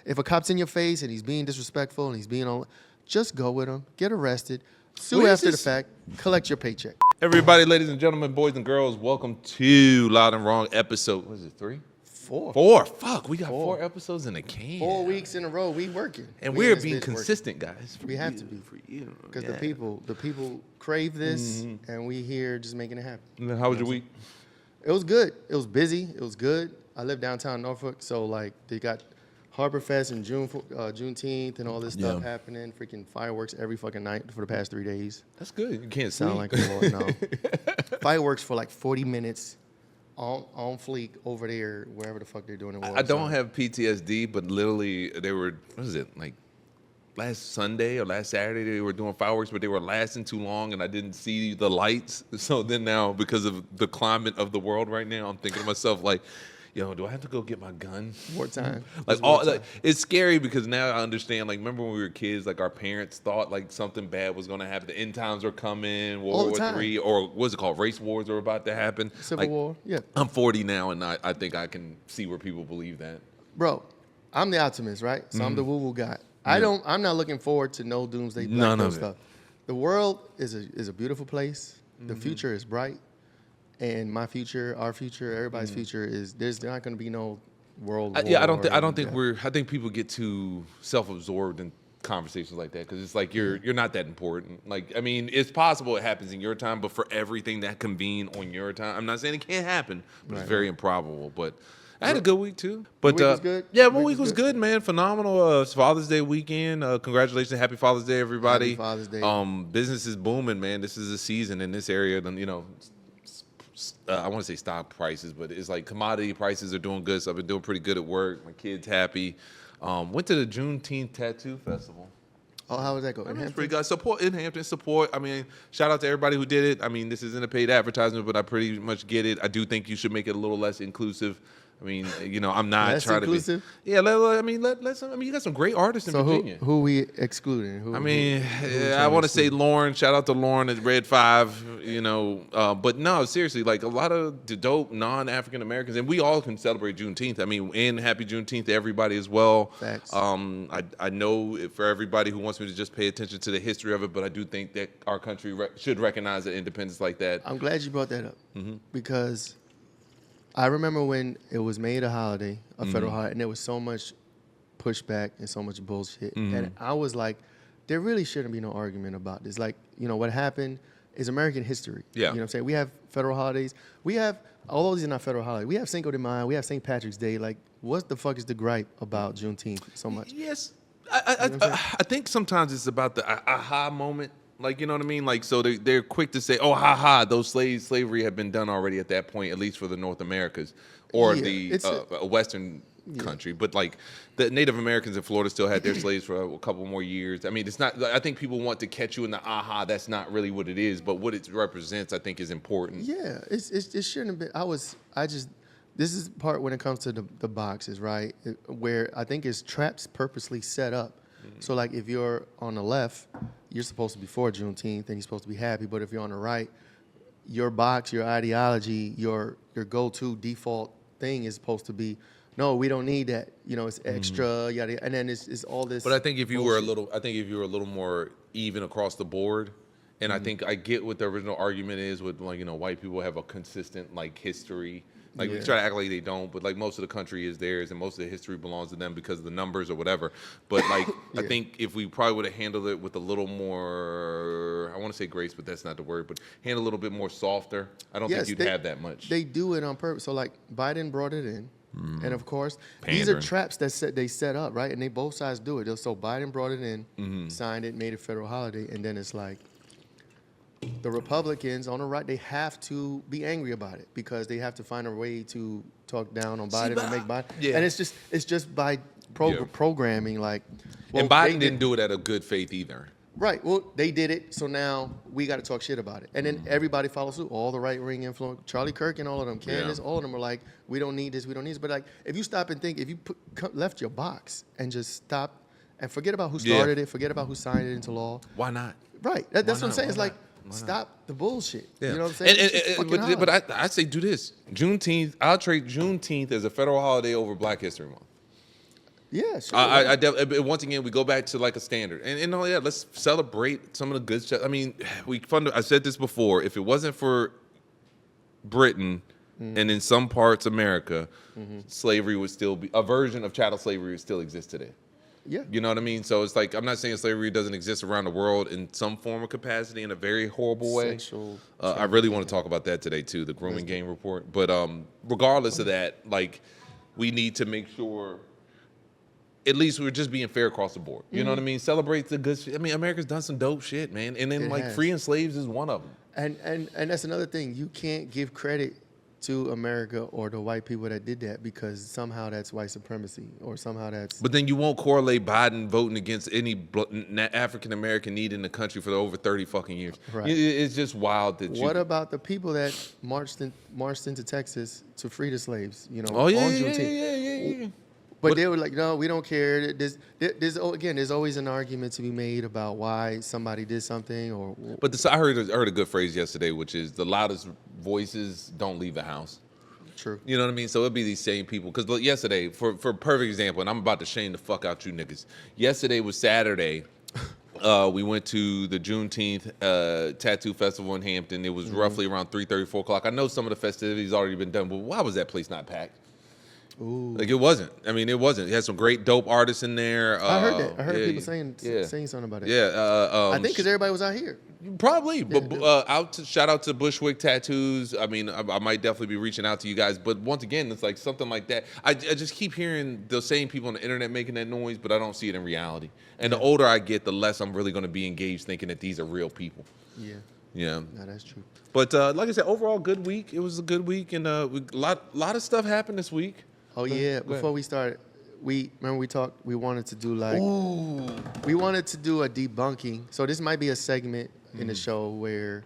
If a cop's in your face and he's being disrespectful and he's being all, just go with him, get arrested, sue after the fact, collect your paycheck. Everybody, ladies and gentlemen, boys and girls, welcome to Loud and Wrong episode. What is it, 3? 4. 4. Fuck, we got 4 episodes in the can. 4 weeks in a row, we working. And we're being consistent, guys. We have to be. For you. Because the people crave this, and we here just making it happen. And then how was your week? It was good. It was busy. It was good. I live downtown Norfolk, so like they got Harborfest and Juneteenth and all this stuff happening. Freaking fireworks every fucking night for the past 3 days. That's good. You can't sound sleep. like a Lord, no. Fireworks for like 40 minutes on fleek over there, wherever the fuck they're doing it. I don't have PTSD, but literally they were, what is it, like last Sunday or last Saturday they were doing fireworks, but they were lasting too long and I didn't see the lights. So then now, because of the climate of the world right now, I'm thinking to myself like, yo, do I have to go get my gun? Wartime. Like it's scary because now I understand. Like, remember when we were kids? Like, our parents thought like something bad was going to happen. The end times were coming. World War III, or what's it called? Race wars are about to happen. Civil War. Yeah. I'm 40 now, and I think I can see where people believe that. Bro, I'm the optimist, right? So I'm the woo-woo guy. I'm not looking forward to no doomsday black stuff. The world is a beautiful place. The future is bright. And my future, our future, everybody's future is there's not going to be no world war. Yeah, I think people get too self-absorbed in conversations like that because it's like you're not that important. Like, I mean, it's possible it happens in your time, but for everything that convene on your time, I'm not saying it can't happen, but it's very improbable. But I had a good week too. But week was good? Yeah, my week was good, man. Phenomenal. It's Father's Day weekend. Congratulations, happy Father's Day, everybody. Happy Father's Day. Business is booming, man. This is a season in this area. Then I want to say stock prices, but it's like commodity prices are doing good. So I've been doing pretty good at work. My kid's happy. Went to the Juneteenth Tattoo Festival. Oh, how was that going? I mean, it's pretty good. Support in Hampton. Support. I mean, shout out to everybody who did it. I mean, this isn't a paid advertisement, but I pretty much get it. I do think you should make it a little less inclusive. I mean, I'm not less trying inclusive? to be. Yeah, you got some great artists in Virginia. Who we excluding? I want to say Lauren. Shout out to Lauren at Red 5. But no, seriously, like a lot of the dope non-African Americans, and we all can celebrate Juneteenth. I mean, and happy Juneteenth to everybody as well. Facts. I know for everybody who wants me to just pay attention to the history of it, but I do think that our country should recognize the independence like that. I'm glad you brought that up because I remember when it was made a holiday, a federal holiday, and there was so much pushback and so much bullshit. And I was like, there really shouldn't be no argument about this. Like, what happened is American history. Yeah. You know what I'm saying? We have federal holidays. We have, although these are not federal holidays, we have Cinco de Mayo, we have St. Patrick's Day. Like, what the fuck is the gripe about Juneteenth so much? Yes. I think sometimes it's about the aha moment. Like, you know what I mean? Like, so they're quick to say, oh, those slavery had been done already at that point, at least for the North Americas or the Western country. But like the Native Americans in Florida still had their slaves for a couple more years. I mean, it's not, I think people want to catch you in the that's not really what it is, but what it represents, I think, is important. Yeah, it shouldn't have been. This is part when it comes to the boxes, right? Where I think it's traps purposely set up. So like if you're on the left, you're supposed to be for Juneteenth and you're supposed to be happy. But if you're on the right, your box, your ideology, your go-to default thing is supposed to be, no, we don't need that. It's extra, yada, and then it's all this. But I think if you were a little more even across the board, and I think I get what the original argument is with white people have a consistent history. Like we try to act like they don't, but most of the country is theirs, and most of the history belongs to them because of the numbers or whatever. But I think if we probably would have handled it with a little more, I want to say grace, but that's not the word, but handle a little bit more softer, I don't think you'd have that much. They do it on purpose. So Biden brought it in, and of course these are traps that they set up, right? And both sides do it. So Biden brought it in, signed it, made it federal holiday, and then it's like, the Republicans on the right, they have to be angry about it because they have to find a way to talk down on Biden and make Biden. Yeah. And it's just by programming and Biden didn't do it out of good faith either. Right. Well, they did it, so now we got to talk shit about it. And then everybody follows suit. All the right-wing influence, Charlie Kirk and all of them, Candace, all of them are like, we don't need this, we don't need this. But if you stop and think, if you left your box and just stop and forget about who started it, forget about who signed it into law. Why not? Right. That's what I'm saying. It's stop the bullshit. Yeah. You know what I'm saying? But I say do this. Juneteenth, I'll trade Juneteenth as a federal holiday over Black History Month. Yeah, sure. Once again, we go back to like a standard, and oh yeah, let's celebrate some of the good stuff. I mean, I said this before. If it wasn't for Britain and in some parts America, slavery would still be a version of chattel slavery would still exist today. Yeah. You know what I mean? So it's like I'm not saying slavery doesn't exist around the world in some form or capacity in a very horrible way. Sexual I really want to talk about that today too, the grooming gang report. But regardless of that, like we need to make sure at least we're just being fair across the board. You know what I mean? Celebrate the good shit. I mean, America's done some dope shit, man. And then freeing slaves is one of them. And that's another thing. You can't give credit to America or the white people that did that because somehow that's white supremacy or somehow that's. But then you won't correlate Biden voting against any African American need in the country for over 30 fucking years. Right. It's just wild that. What about the people that marched into Texas to free the slaves? You know, Oh yeah, on yeah, Juneteenth. yeah. But they were like, no, we don't care. There's always an argument to be made about why somebody did something or. But I heard a good phrase yesterday, which is the loudest voices don't leave the house. True. You know what I mean? So it'll be these same people. Because yesterday, for a perfect example, and I'm about to shame the fuck out you niggas. Yesterday was Saturday. We went to the Juneteenth Tattoo Festival in Hampton. It was roughly around 3:30, 4 o'clock. I know some of the festivities already been done, but why was that place not packed? Ooh. Like it wasn't. I mean, it wasn't. It had some great dope artists in there. I heard that. I heard people saying something about it. Yeah. I think because everybody was out here. Probably, but shout out to Bushwick Tattoos. I mean, I might definitely be reaching out to you guys, but once again, it's like something like that. I just keep hearing those same people on the internet making that noise, but I don't see it in reality. And the older I get, the less I'm really going to be engaged thinking that these are real people. Yeah. Yeah. No, that's true. But like I said, overall good week. It was a good week, and a lot of stuff happened this week. Oh yeah. Before we started, we talked. We wanted to do we wanted to do a debunking. So this might be a segment in the show where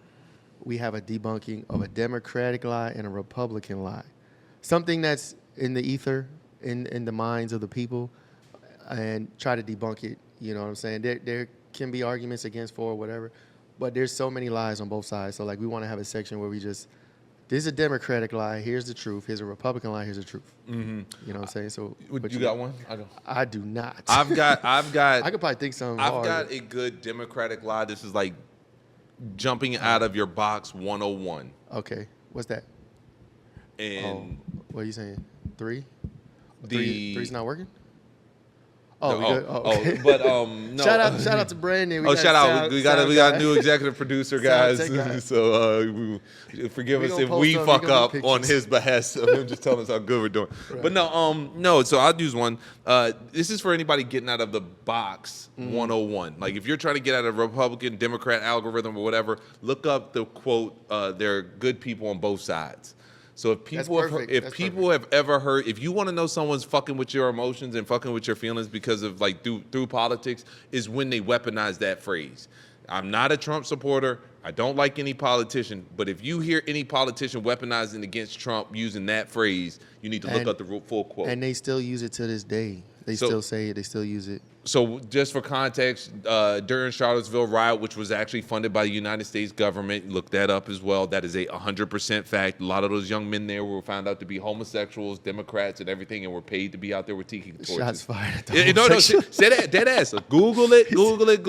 we have a debunking of a Democratic lie and a Republican lie, something that's in the ether, in the minds of the people, and try to debunk it. You know what I'm saying? There can be arguments against, for, whatever, but there's so many lies on both sides. So like we want to have a section where we just. This is a Democratic lie. Here's the truth. Here's a Republican lie. Here's the truth. Mm-hmm. You know what I'm saying? So, you got one? I do not. I've got. I could probably think something. I've got a good Democratic lie. This is like jumping out of your box 101. Okay, what's that? And what are you saying? Three? Three's not working. Oh, we good? okay. But no. Shout out to Brandon. Shout out! We got a new executive producer, guys. Guy. So forgive us if we fuck up on his behest of him just telling us how good we're doing. Right. But no. So I'll use one. This is for anybody getting out of the box 101. Like if you're trying to get out of a Republican, Democrat algorithm or whatever, look up the quote. There are good people on both sides. So if people have ever heard, if you want to know someone's fucking with your emotions and fucking with your feelings because of like through politics, is when they weaponize that phrase. I'm not a Trump supporter. I don't like any politician. But if you hear any politician weaponizing against Trump using that phrase, you need to look up the full quote. And they still use it to this day. They still say it. They still use it. So just for context, during Charlottesville riot, which was actually funded by the United States government, look that up as well. That is 100% fact. A lot of those young men there were found out to be homosexuals, Democrats, and everything, and were paid to be out there with tiki torches. Shots fired. No, say that, dead ass. Google it. Google it.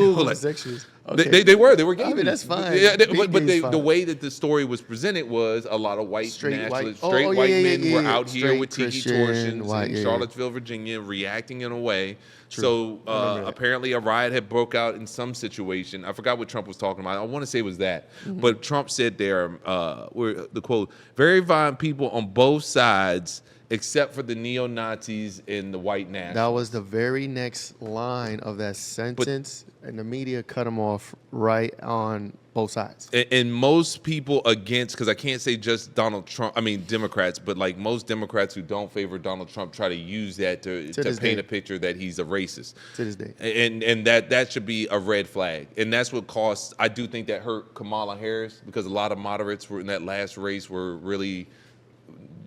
Okay. They were gay. I mean, that's fine. Yeah, but the way that the story was presented was a lot of straight white men were out here with tiki torches in Charlottesville, Virginia, reacting in a way. True. So apparently a riot had broke out in some situation. I forgot what Trump was talking about. I want to say it was that. But Trump said there, the quote, very violent people on both sides except for the neo-Nazis and the white nationalists. That was the very next line of that sentence, and the media cut him off right on both sides. And most people against, because I can't say just Donald Trump, I mean Democrats, but like most Democrats who don't favor Donald Trump try to use that to paint a picture that he's a racist. To this day. And that should be a red flag. And that's what cost, I do think that hurt Kamala Harris, because a lot of moderates were in that last race were really...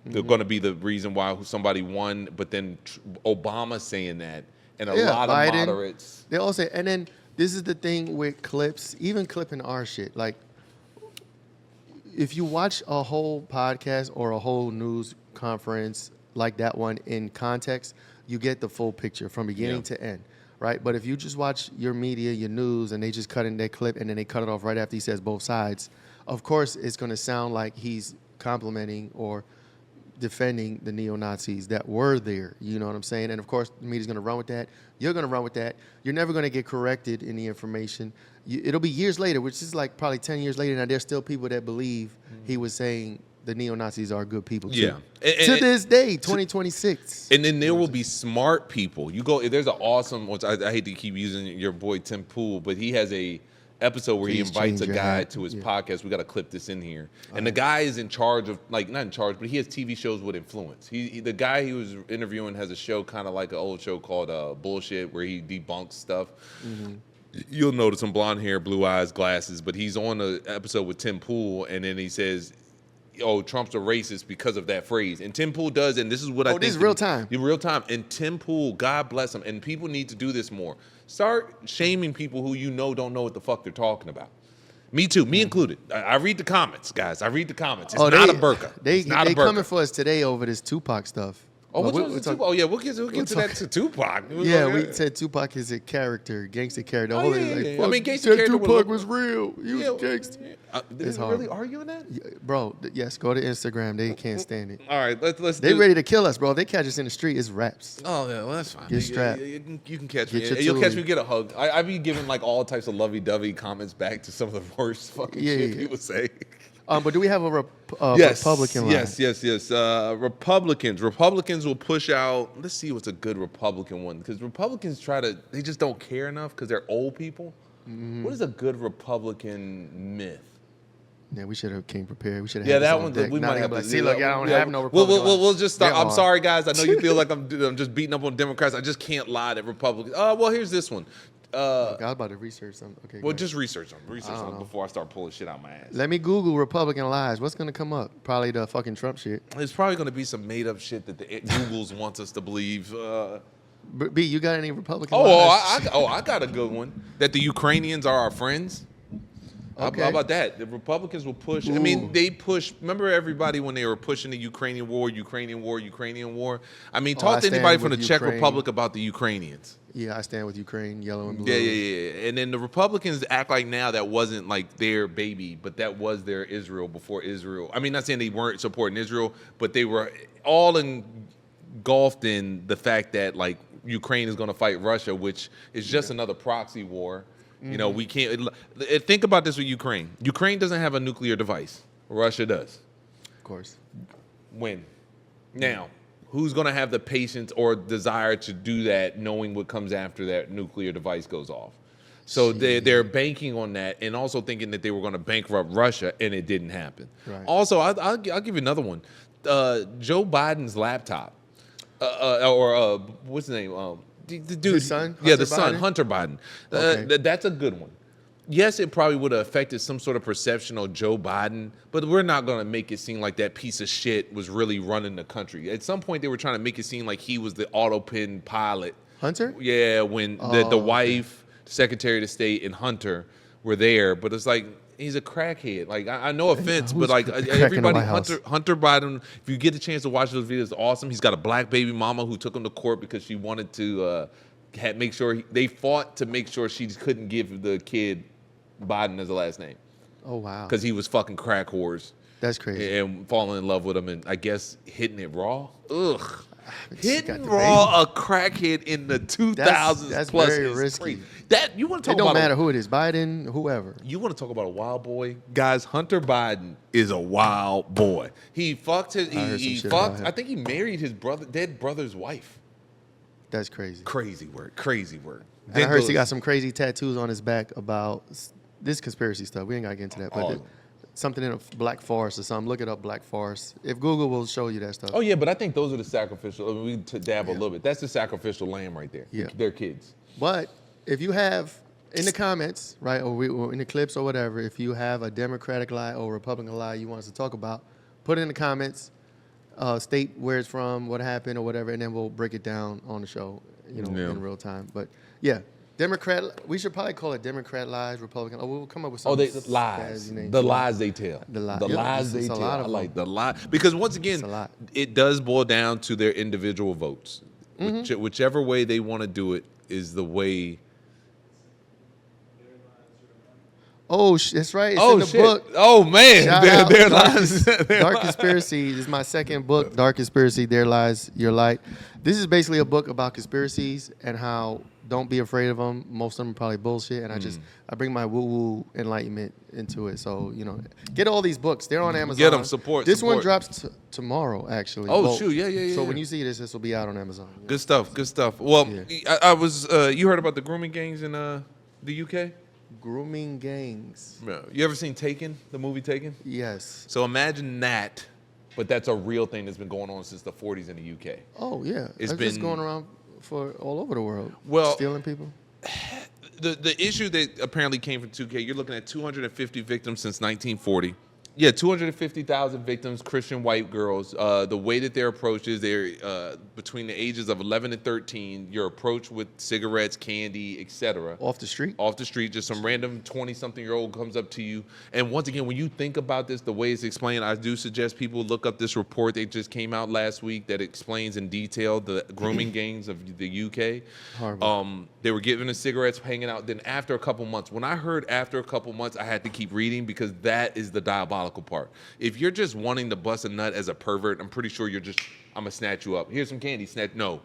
They're going to be the reason why somebody won, but then Obama saying that, and a lot of Biden, moderates. They all say, and then this is the thing with clips, even clipping our shit. Like, if you watch a whole podcast or a whole news conference, like that one in context, you get the full picture from beginning to end, right? But if you just watch your media, your news, and they just cut in their clip and then they cut it off right after he says both sides, of course it's going to sound like he's complimenting or defending the neo-Nazis that were there. You know what I'm saying? And of course, the media's going to run with that. You're going to run with that. You're never going to get corrected in the information. It'll be years later, which is like probably 10 years later. Now, there's still people that believe he was saying the neo-Nazis are good people too. Yeah. To this day, 2026. And then there will be smart people. You go, there's an awesome, which I hate to keep using your boy Tim Pool, but he has a episode where he invites a guy to his podcast. We got to clip this in here. And the guy is in charge of, like, not in charge, but he has TV shows with influence. The guy he was interviewing has a show kind of like an old show called Bullshit, where he debunks stuff. You'll notice some blonde hair, blue eyes, glasses, but he's on an episode with Tim Pool, and then he says, oh, Trump's a racist because of that phrase. And Tim Pool does, and this is what I think. Oh, this is real time. Real time. And Tim Pool, God bless him, and people need to do this more. Start shaming people who you know don't know what the fuck they're talking about. Me too, me included. I read the comments, guys. I read the comments. It's not a burqa. They burqa. coming for us today over this Tupac stuff. Oh, we'll get to that to Tupac. We said Tupac is a character, gangster character. Oh, yeah. I mean, gangster character. Tupac was real. He was gangster. Did they really arguing that? Yeah, bro, yes, go to Instagram. They can't stand it. All right, let's. They ready to kill us, bro. If they catch us in the street, it's raps. Oh yeah, well that's fine. Get strapped. You can catch me. You'll catch me. Get a hug. I be giving like all types of lovey-dovey comments back to some of the worst fucking shit people say. But do we have a yes, Republican line? Yes. Republicans will push out. Let's see what's a good Republican one, because Republicans they just don't care enough because they're old people. What is a good Republican myth? Yeah, we should have came prepared. We should have. Yeah, that one. We might have to see. Look, I don't have no Republican. We'll just start. I'm sorry, guys. I know you feel like I'm just beating up on Democrats. I just can't lie that Republicans. Well, here's this one. I was about to research something. Okay. Well, just research them before I start pulling shit out my ass. Let me Google Republican lies. What's gonna come up? Probably the fucking Trump shit. It's probably gonna be some made up shit that the Googles wants us to believe. B, you got any Republican lies? I got a good one. That the Ukrainians are our friends. Okay. How about that? The Republicans will push. Ooh. I mean, they push. Remember everybody when they were pushing the Ukrainian war? I mean, talk to anybody from the Czech Republic about the Ukrainians. Yeah, I stand with Ukraine, yellow and blue. Yeah. And then the Republicans act like now that wasn't like their baby, but that was their Israel before Israel. I mean, not saying they weren't supporting Israel, but they were all engulfed in the fact that like Ukraine is going to fight Russia, which is just another proxy war. Mm-hmm. You know, we can't think about this with Ukraine. Ukraine doesn't have a nuclear device. Russia does. Of course. When? Now, who's going to have the patience or desire to do that knowing what comes after that nuclear device goes off? So they're banking on that and also thinking that they were going to bankrupt Russia, and it didn't happen. Right. Also, I'll give you another one. Joe Biden's laptop, what's his name? The dude, his son? The son, Hunter Biden. Okay. That's a good one. Yes, it probably would have affected some sort of perception of Joe Biden, but we're not going to make it seem like that piece of shit was really running the country. At some point, they were trying to make it seem like he was the autopilot pilot. Hunter? Yeah, when the wife, Secretary of State, and Hunter were there, but it's like, he's a crackhead. Like, I no offense, but like everybody, Hunter Biden, if you get a chance to watch those videos, it's awesome. He's got a black baby mama who took him to court because she wanted to make sure they fought to make sure she couldn't give the kid Biden as a last name. Oh, wow. Because he was fucking crack whores. That's crazy. And falling in love with him and I guess hitting it raw. Ugh. Hitting raw a crackhead in the 2000s that's plus very is risky. crazy. That you want to talk about? It don't matter who it is, Biden, whoever. You want to talk about a wild boy, guys? Hunter Biden is a wild boy. He fucked his. He fucked. I think he married his dead brother's wife. That's crazy. Crazy work. And I heard he got some crazy tattoos on his back about this conspiracy stuff. We ain't gotta get into that, but. Something in a black forest or something. Look it up, black forest. If Google will show you that stuff. Oh, yeah, but I think those are the sacrificial. I mean, we dab a little bit. That's the sacrificial lamb right there. Yeah. They're kids. But if you have, in the comments, right, or in the clips or whatever, if you have a Democratic lie or Republican lie you want us to talk about, put it in the comments, state where it's from, what happened or whatever, and then we'll break it down on the show, in real time. But, yeah. Democrat. We should probably call it Democrat lies, Republican. Oh, we'll come up with Oh, something. they lies. The lies they tell. The lie. The Yeah, lies they it's a tell. lot I of like them. the lie because once It's again, a lot. it does boil down to their individual votes. Whichever way they want to do it is the way. Oh, that's right. It's in the book. Oh man, Shout their out. their lies. Dark Conspiracy is my second book. Dark Conspiracy, There Lies Your Light. This is basically a book about conspiracies and how don't be afraid of them. Most of them are probably bullshit, and I bring my woo-woo enlightenment into it. So get all these books. They're on Amazon. Get them. Support. This one support. drops tomorrow, actually. Oh shoot! Yeah. So when you see this will be out on Amazon. Good stuff. Good stuff. Well, Yeah. I was. You heard about the grooming gangs in the UK? Grooming gangs. Yeah. You ever seen Taken? The movie Taken? Yes. So imagine that, but that's a real thing that's been going on since the 40s in the UK. Oh yeah. It's It's just going around for all over the world. Well, stealing people. The issue that apparently came from 2K, you're looking at 250 victims since 1940. Yeah, 250,000 victims, Christian white girls. The way that their approach is, they're between the ages of 11 and 13. Your approach with cigarettes, candy, etc. Off the street? Off the street, just some random 20-something-year-old comes up to you. And once again, when you think about this, the way it's explained, I do suggest people look up this report that just came out last week that explains in detail the grooming gangs of the UK. Horrible. They were giving us cigarettes, hanging out. Then after a couple months, when I heard after a couple months, I had to keep reading because that is the diabolical part. If you're just wanting to bust a nut as a pervert, I'm pretty sure I'm gonna snatch you up. Here's some candy, snatch. No,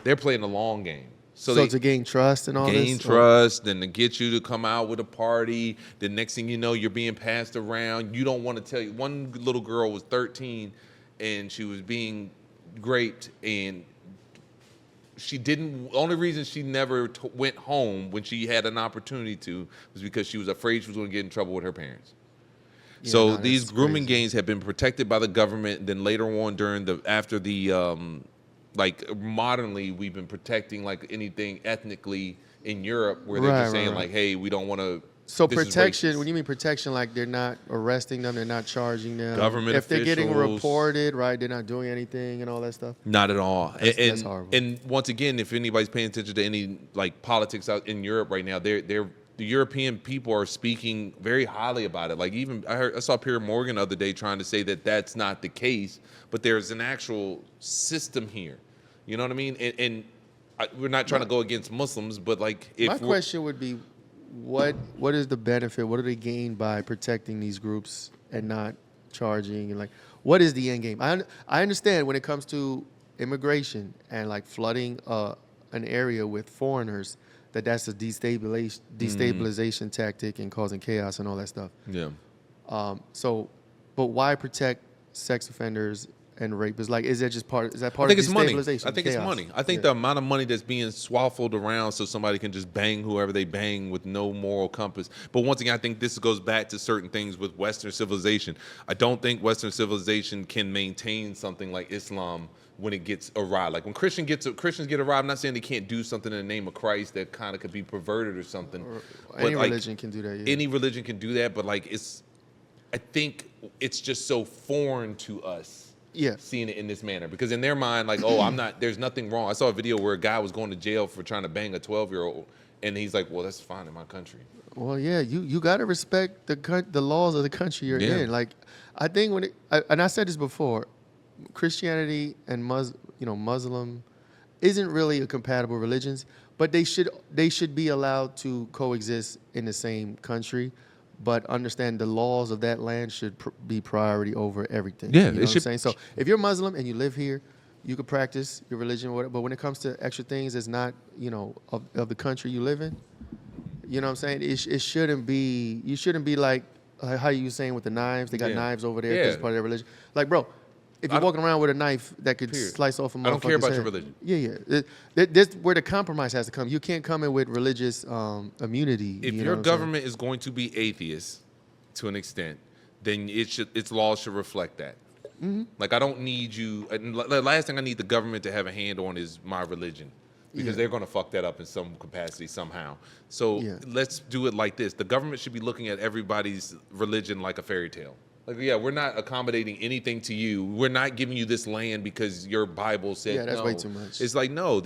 they're playing the long game. So to gain trust and all this? Gain trust, then to get you to come out with a party. The next thing you know, you're being passed around. You don't want to tell you. One little girl was 13, and she was being raped, and only reason she never went home when she had an opportunity to was because she was afraid she was going to get in trouble with her parents. Yeah, So no, these that's grooming crazy. gangs have been protected by the government. Then later on, after the modernly, we've been protecting like anything ethnically in Europe, where they're just saying like, hey, we don't want to. So protection, when you mean protection, like they're not arresting them, they're not charging them. Government if they're getting officials. reported, right, they're not doing anything and all that stuff. Not at all. That's horrible. And once again, if anybody's paying attention to any like politics out in Europe right now, the European people are speaking very highly about it. Like even I saw Pierre Morgan the other day trying to say that that's not the case, but there's an actual system here. You know what I mean? And we're not trying to go against Muslims, but like if My question would be, what is the benefit? What do they gain by protecting these groups and not charging? And like, what is the end game? I understand when it comes to immigration and like flooding an area with foreigners, that's a destabilization tactic and causing chaos and all that stuff. Yeah. But why protect sex offenders and rapists? Like, is that part I of think it's money. destabilization? I think it's chaos? money. I think the amount of money that's being swaffled around so somebody can just bang whoever they bang with no moral compass. But once again, I think this goes back to certain things with Western civilization. I don't think Western civilization can maintain something like Islam when it gets awry. Like when Christians get awry, I'm not saying they can't do something in the name of Christ that kind of could be perverted or something. Or any religion can do that. Yeah. Any religion can do that, but like I think it's just so foreign to us. Yeah. Seeing it in this manner, because in their mind, like, there's nothing wrong. I saw a video where a guy was going to jail for trying to bang a 12-year-old, and he's like, well, that's fine in my country. Well, yeah, you got to respect the laws of the country you're in. Like, I think and I said this before, Christianity and Muslim isn't really a compatible religions, but they should be allowed to coexist in the same country. But understand the laws of that land should be priority over everything. Yeah, you know what I'm saying? So if you're Muslim and you live here, you can practice your religion, whatever. But when it comes to extra things that's not, of the country you live in, you know what I'm saying? It shouldn't be. You shouldn't be like how you were saying with the knives. They got knives over there because it's part of their religion. Like, bro, if you're walking around with a knife that could slice off a motherfucker's head. I don't care about your religion. Yeah. That's where the compromise has to come. You can't come in with religious immunity. If your government is going to be atheist to an extent, then its laws should reflect that. Mm-hmm. Like, I don't need you. The last thing I need the government to have a hand on is my religion, because they're going to fuck that up in some capacity somehow. So let's do it like this. The government should be looking at everybody's religion like a fairy tale. Like, yeah, we're not accommodating anything to you. We're not giving you this land because your Bible said no. Yeah, that's way too much. It's like, no,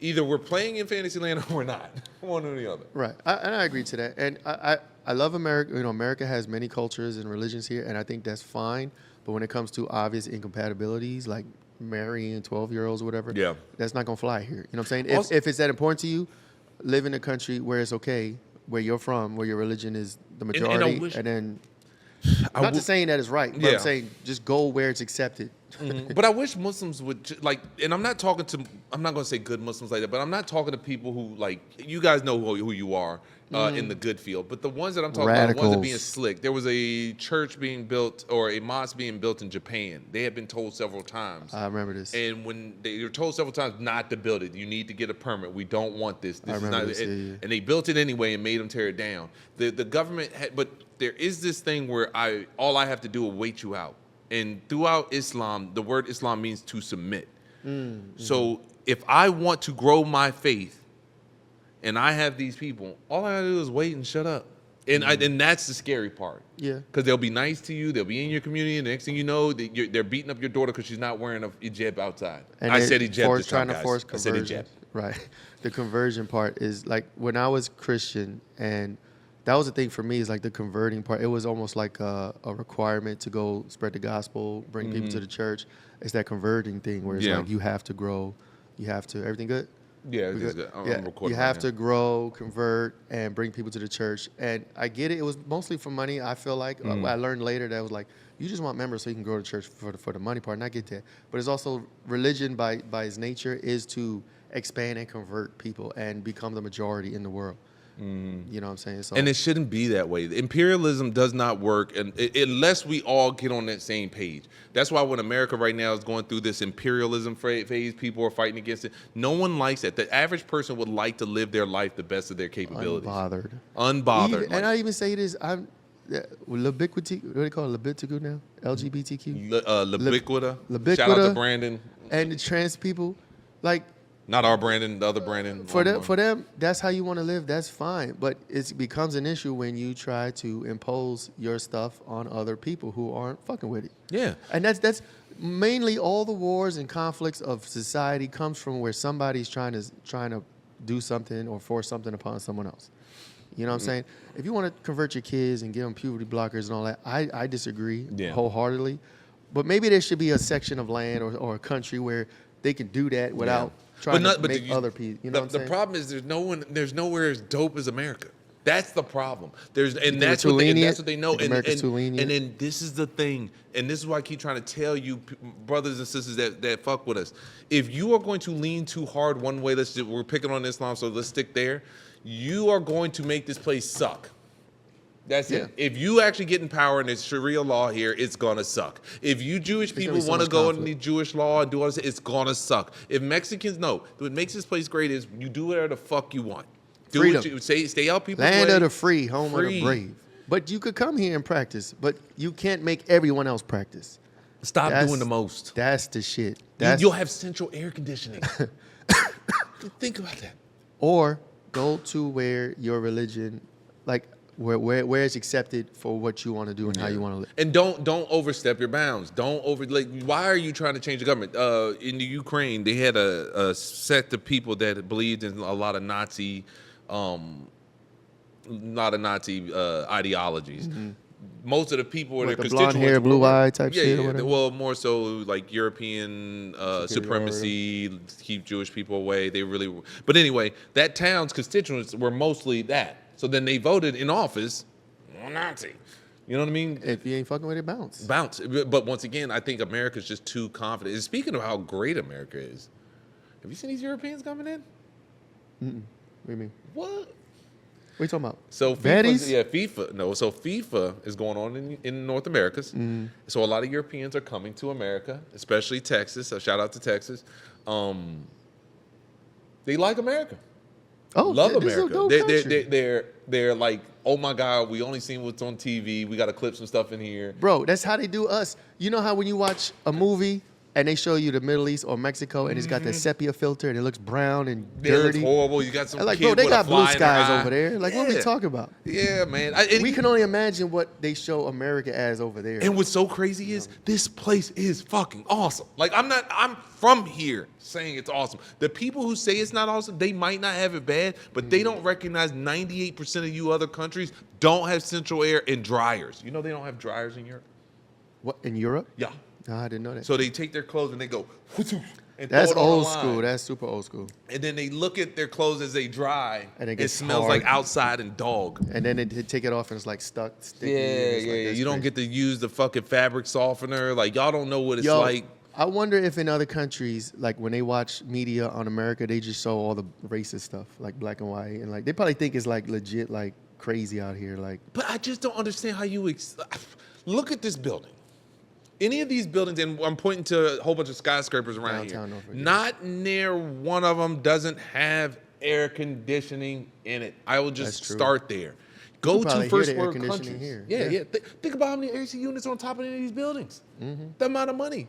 either we're playing in fantasy land or we're not. One or the other. Right. And I agree to that. And I love America. You know, America has many cultures and religions here, and I think that's fine. But when it comes to obvious incompatibilities, like marrying 12-year-olds or whatever, yeah, that's not going to fly here. You know what I'm saying? If it's that important to you, live in a country where it's okay, where you're from, where your religion is the majority, and then... Not to saying that is right, but I'm saying just go where it's accepted. Mm-hmm. But I wish Muslims would like, and I'm not going to say good Muslims like that, but I'm not talking to people who like, you guys know who you are in the good field. But the ones that I'm talking about, the ones that are being slick. There was a church being built or a mosque being built in Japan. They had been told several times. I remember this. And when they were told several times not to build it, you need to get a permit. We don't want this. This is not. And they built it anyway and made them tear it down. The government had, but there is this thing where all I have to do is wait you out. And throughout Islam, the word Islam means to submit. Mm-hmm. So if I want to grow my faith and I have these people, all I gotta do is wait and shut up. And and that's the scary part. Yeah. Because they'll be nice to you, they'll be in your community, and the next thing you know, they're beating up your daughter because she's not wearing a hijab outside. And I said hijab this time, trying to force guys. I conversion. said hijab. Right. The conversion part is like when I was Christian, and that was the thing for me, is like the converting part. It was almost like a requirement to go spread the gospel, bring people to the church. It's that converting thing where it's like you have to grow, you have to, everything good? Yeah, it's good. I'm recording. You have to grow, convert, and bring people to the church. And I get it. It was mostly for money. I feel like I learned later that it was like you just want members so you can grow the church for the money part. And I get that. But it's also religion by its nature is to expand and convert people and become the majority in the world. You know what I'm saying? So, and it shouldn't be that way. Imperialism does not work unless we all get on that same page. That's why when America right now is going through this imperialism phase, people are fighting against it. No one likes that. The average person would like to live their life the best of their capabilities. Unbothered. And I even say this, I'm ubiquity, what do they call it? Ubiquity now? LGBTQ? Ubiquita. Shout out to Brandon. And the trans people, like, not our Brandon, the other Brandon. For them, that's how you want to live. That's fine. But it becomes an issue when you try to impose your stuff on other people who aren't fucking with it. Yeah. And that's mainly all the wars and conflicts of society comes from where somebody's trying to do something or force something upon someone else. You know what I'm saying? If you want to convert your kids and give them puberty blockers and all that, I disagree wholeheartly. But maybe there should be a section of land or a country where they can do that without trying to make other people. You know what I'm saying? The problem is there's nowhere as dope as America. That's the problem. That's what they know. And then this is the thing, and this is why I keep trying to tell you, brothers and sisters that fuck with us. If you are going to lean too hard one way, we're picking on Islam, so let's stick there. You are going to make this place suck. That's it. If you actually get in power and there's Sharia law here, it's gonna suck. If you Jewish people want to go into Jewish law and do all this, it's gonna suck. If Mexicans what makes this place great is you do whatever the fuck you want. Do Freedom. what you say. Stay out people's Land way. of the free, home of the brave. But you could come here and practice, but you can't make everyone else practice. Stop doing the most. That's the shit. You'll have central air conditioning. Think about that. Or go to where your religion, like. Where it's accepted for what you want to do and how you want to live. And don't overstep your bounds. Why are you trying to change the government? In the Ukraine, they had a sect of people that believed in a lot of Nazi ideologies. Mm-hmm. Most of the people were like the blonde hair, blue eye type shit. Yeah, well, more so like European supremacy, keep Jewish people away. But anyway, that town's constituents were mostly that. So then they voted in office, Nazi. You know what I mean? If you ain't fucking with it, bounce. Bounce. But once again, I think America's just too confident. And speaking of how great America is, have you seen these Europeans coming in? What do you mean? What? What are you talking about? So FIFA. No, so FIFA is going on in North Americas. Mm-hmm. So a lot of Europeans are coming to America, especially Texas. So shout out to Texas. They like America. Oh, love America. They're like, oh my God, we only seen what's on TV. We got to clip some stuff in here. Bro, that's how they do us. You know how when you watch a movie and they show you the Middle East or Mexico, and it's got that sepia filter, and it looks brown and It looks dirty. horrible. You got some Like, kid bro, they with a got blue fly in their skies eye. over there. Like, what are we talking about? Yeah, man. We can only imagine what they show America as over there. And what's so crazy is this place is fucking awesome. Like, I'm from here saying it's awesome. The people who say it's not awesome, they might not have it bad, but they don't recognize 98% of you other countries don't have central air and dryers. You know they don't have dryers in Europe? What, in Europe? Yeah. No, I didn't know that. So they take their clothes and they go, and That's throw it on old the line. school. That's super old school. And then they look at their clothes as they dry, And it it gets smells hard. like outside and dog. And then they take it off and it's like stuck, sticky. Yeah, It's like, yeah. that's You don't crazy. get to use the fucking fabric softener. Like, y'all don't know what it's Yo, like. I wonder if in other countries, like when they watch media on America, they just show all the racist stuff, like black and white, and like they probably think it's like legit, like crazy out here. Like, But I just don't understand how you look at this building. Any of these buildings, and I'm pointing to a whole bunch of skyscrapers around Downtown here. Norfolk, Not near one of them doesn't have air conditioning in it. I will just That's true. start there. Go probably to hear first the air world conditioning countries. here. Yeah, Yeah. yeah. Think about how many AC units are on top of any of these buildings. The amount of money.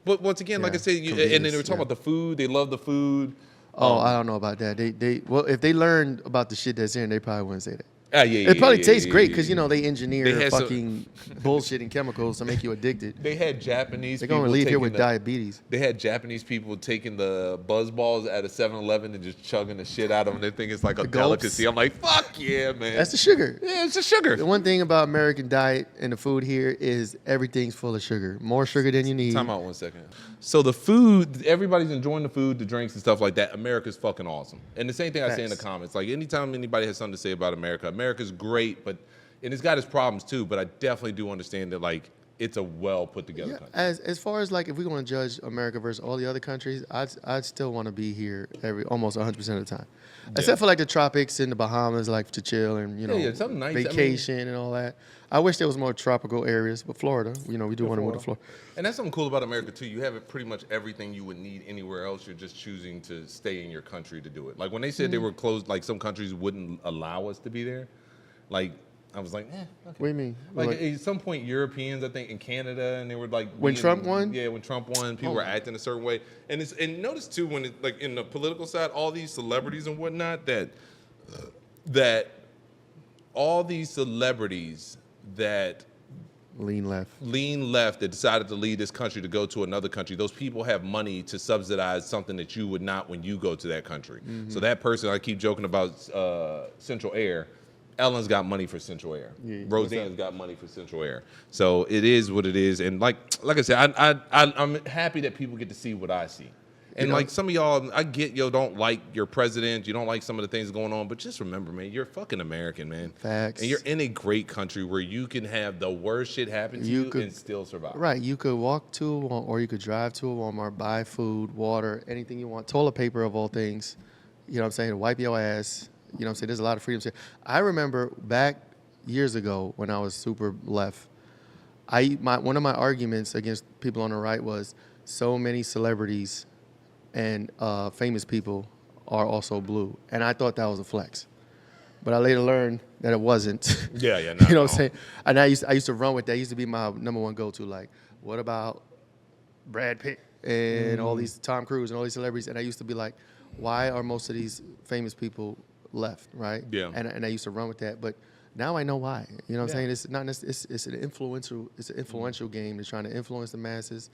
But once again, like I Yeah, said, and then they were convenience, talking about the food. They love the food. oh, I don't know about that. Well, if they learned about the shit that's in, they probably wouldn't say that. Yeah, It probably tastes great because because they engineer They had some- fucking bullshit and chemicals to make you addicted. they had Japanese They're people gonna leave here taking with the- diabetes. They had Japanese people taking the buzz balls at a 7-Eleven and just chugging the shit out of them. They think it's like a The gulps. delicacy. I'm like, fuck yeah, man. That's the sugar. Yeah, it's the sugar. The one thing about American diet and the food here is everything's full of sugar. More sugar than you need. Time out 1 second. So the food, everybody's enjoying the food, the drinks and stuff like that. America's fucking awesome. And the same thing I say in the Facts. comments. Like anytime anybody has something to say about America, America's great, and it's got its problems too, but I definitely do understand that like it's a well put together Yeah, country. as far as like if we're going to judge America versus all the other countries, I'd still want to be here almost 100% of the time, except for like the tropics and the Bahamas, like to chill and Yeah, something nice. I mean- vacation and all that. I wish there was more tropical areas, but Florida, we do want to move to Florida. And that's something cool about America too. You have pretty much everything you would need anywhere else. You're just choosing to stay in your country to do it. Like when they said they were closed, like some countries wouldn't allow us to be there. Like I was like, okay. What do you mean? Like at some point, Europeans, I think, in Canada, and they were like When Trump won? Yeah, when Trump won, people were acting a certain way. And notice too when it, like in the political side, all these celebrities and whatnot that all these celebrities that lean left. that decided to leave this country to go to another country, those people have money to subsidize something that you would not when you go to that country. So that person, I keep joking about Central Air. Ellen's got money for Central Air. Yeah, Roseanne's got money for Central Air. So it is what it is. And like I said, I'm happy that people get to see what I see. And like some of y'all, I get don't like your president, you don't like some of the things going on, but just remember, man, you're fucking American, man. Facts. And you're in a great country where you can have the worst shit happen to you and still survive. Right, you could walk to a Walmart, or you could drive to a Walmart, buy food, water, anything you want, toilet paper of all things. You know what I'm saying? Wipe your ass. You know what I'm saying? There's a lot of freedoms here. I remember back years ago when I was super left, one of my arguments against people on the right was so many celebrities and famous people are also blue. And I thought that was a flex. But I later learned that it wasn't. Yeah. You know what I'm saying? And I used to run with that. It used to be my number one go-to. Like, what about Brad Pitt and all these Tom Cruise and all these celebrities? And I used to be like, why are most of these famous people left, right? Yeah. And I used to run with that. But now I know why. You know what I'm saying? It's not it's an influential game. They're trying to influence the masses.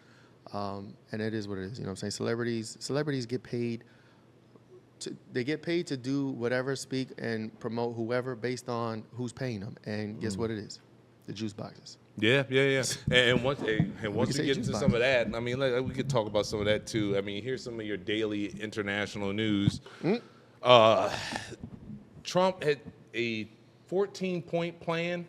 And it is what it is. You know what I'm saying? Celebrities get paid to do whatever, speak and promote whoever based on who's paying them. And guess what it is? The juice boxes. Yeah. And once we say get juice into some of that, I mean, like, we could talk about some of that too. I mean, here's some of your daily international news. Trump had a 14-point plan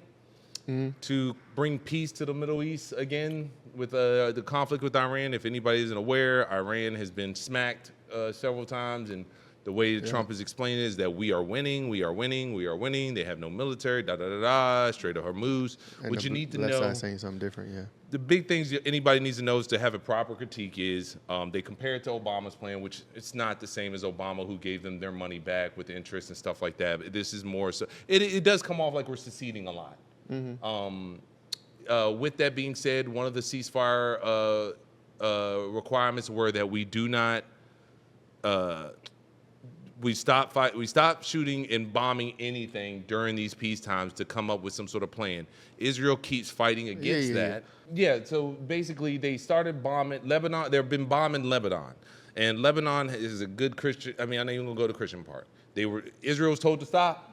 to bring peace to the Middle East again with the conflict with Iran. If anybody isn't aware, Iran has been smacked several times, and the way that Trump is explaining it is that we are winning. They have no military, Strait of Hormuz. What you need to left know, side saying something different, yeah. the big things anybody needs to know is to have a proper critique is they compare it to Obama's plan, which it's not the same as Obama, who gave them their money back with interest and stuff like that. This is more so. It does come off like we're seceding a lot. With that being said, one of the ceasefire requirements were that we do not. We stop shooting and bombing anything during these peace times to come up with some sort of plan. Israel keeps fighting against that. Yeah, so basically they started bombing Lebanon. They've been bombing Lebanon. And Lebanon is a good Christian. I mean, I'm not even gonna go to the Christian part. Israel was told to stop.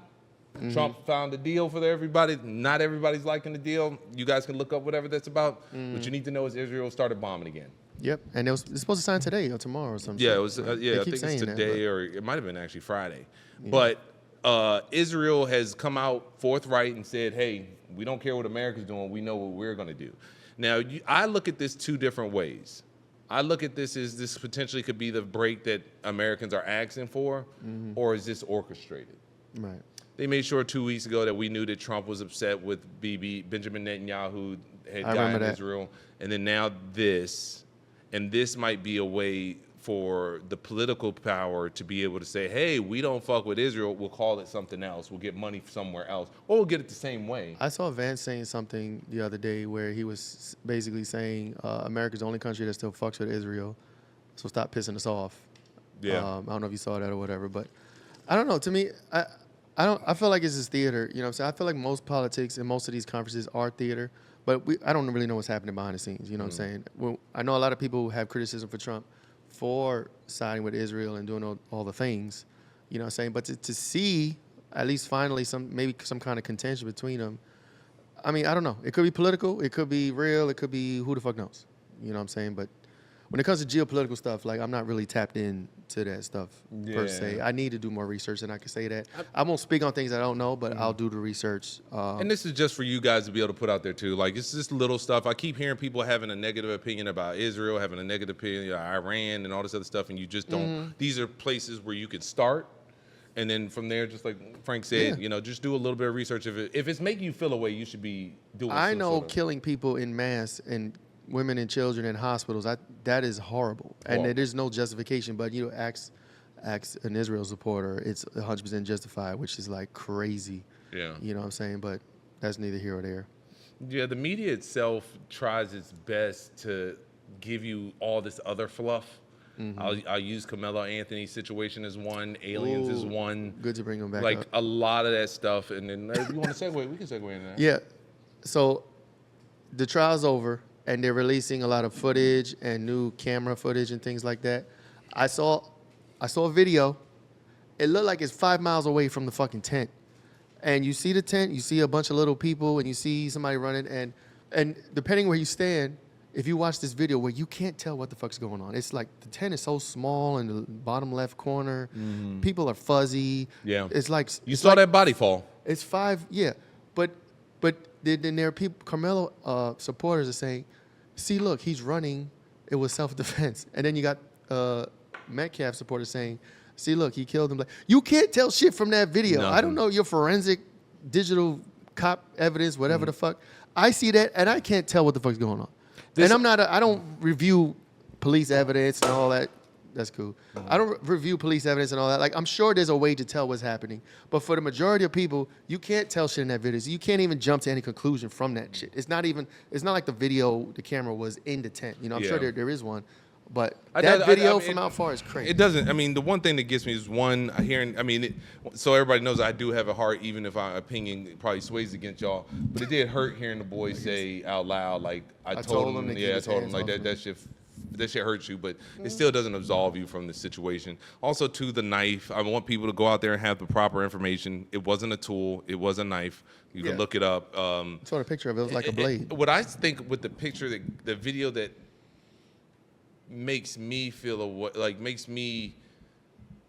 Trump found a deal for everybody. Not everybody's liking the deal. You guys can look up whatever that's about. What you need to know is Israel started bombing again. Yep, and it's supposed to sign today or tomorrow or something. Yeah, it was. I think it's today, or it might have been actually Friday. Yeah. But Israel has come out forthright and said, "Hey, we don't care what America's doing. We know what we're going to do." Now, I look at this two different ways. I look at this as this potentially could be the break that Americans are asking for, or is this orchestrated? Right. They made sure 2 weeks ago that we knew that Trump was upset with Benjamin Netanyahu had gotten Israel, and then now this. And this might be a way for the political power to be able to say, hey, we don't fuck with Israel. We'll call it something else. We'll get money somewhere else. Or we'll get it the same way. I saw Vance saying something the other day where he was basically saying America's the only country that still fucks with Israel. So stop pissing us off. Yeah. I don't know if you saw that or whatever. But I don't know. To me, I feel like it's just theater. You know what I'm saying? I feel like most politics and most of these conferences are theater. But I don't really know what's happening behind the scenes. You know what I'm saying? Well, I know a lot of people have criticism for Trump for siding with Israel and doing all the things. You know what I'm saying? But to see at least finally maybe some kind of contention between them, I mean, I don't know. It could be political. It could be real. It could be who the fuck knows. You know what I'm saying? But when it comes to geopolitical stuff, like I'm not really tapped into that stuff per se. I need to do more research, and I can say that. I won't speak on things I don't know, but I'll do the research. And this is just for you guys to be able to put out there too. Like it's just little stuff. I keep hearing people having a negative opinion about Israel, having a negative opinion about Iran, and all this other stuff, and you just don't. These are places where you could start, and then from there, just like Frank said, you know, just do a little bit of research. If it's making you feel a way, you should be doing. I know killing people in mass and women and children in hospitals, that is horrible. And there's no justification, but you know, ask an Israel supporter, it's 100% justified, which is like crazy. Yeah. You know what I'm saying? But that's neither here or there. Yeah, the media itself tries its best to give you all this other fluff. I'll use Carmelo Anthony's situation as one, aliens is one. Good to bring them back like up. A lot of that stuff. And then if you want to segue, we can segue into that. Yeah. So the trial's over. And they're releasing a lot of footage and new camera footage and things like that. I saw a video. It looked like it's 5 miles away from the fucking tent. And you see the tent, you see a bunch of little people, and you see somebody running. And depending where you stand, if you watch this video where you can't tell what the fuck's going on, it's like the tent is so small in the bottom left corner. People are fuzzy. Yeah. It's like you saw that body fall. It's 5, yeah. But then there are people, Carmelo supporters are saying, see, look, he's running. It was self-defense. And then you got Metcalf supporters saying, see, look, he killed him. Like, you can't tell shit from that video. Nothing. I don't know your forensic digital cop evidence, whatever the fuck. I see that, and I can't tell what the fuck's going on. I don't review police evidence and all that. That's cool. I don't review police evidence and all that. Like, I'm sure there's a way to tell what's happening. But for the majority of people, you can't tell shit in that video. So you can't even jump to any conclusion from that shit. It's not like the camera was in the tent. You know, I'm sure there is one. But that video from out far is crazy. It doesn't. I mean, the one thing that gets me is so everybody knows I do have a heart, even if my opinion probably sways against y'all. But it did hurt hearing the boys say out loud, like, I told him, like, that shit hurts you, but it still doesn't absolve you from the situation. Also, to the knife, I want people to go out there and have the proper information. It wasn't a tool. It was a knife. You can look it up. I saw a picture of it. It was like a blade. What I think with the picture, the video that makes me feel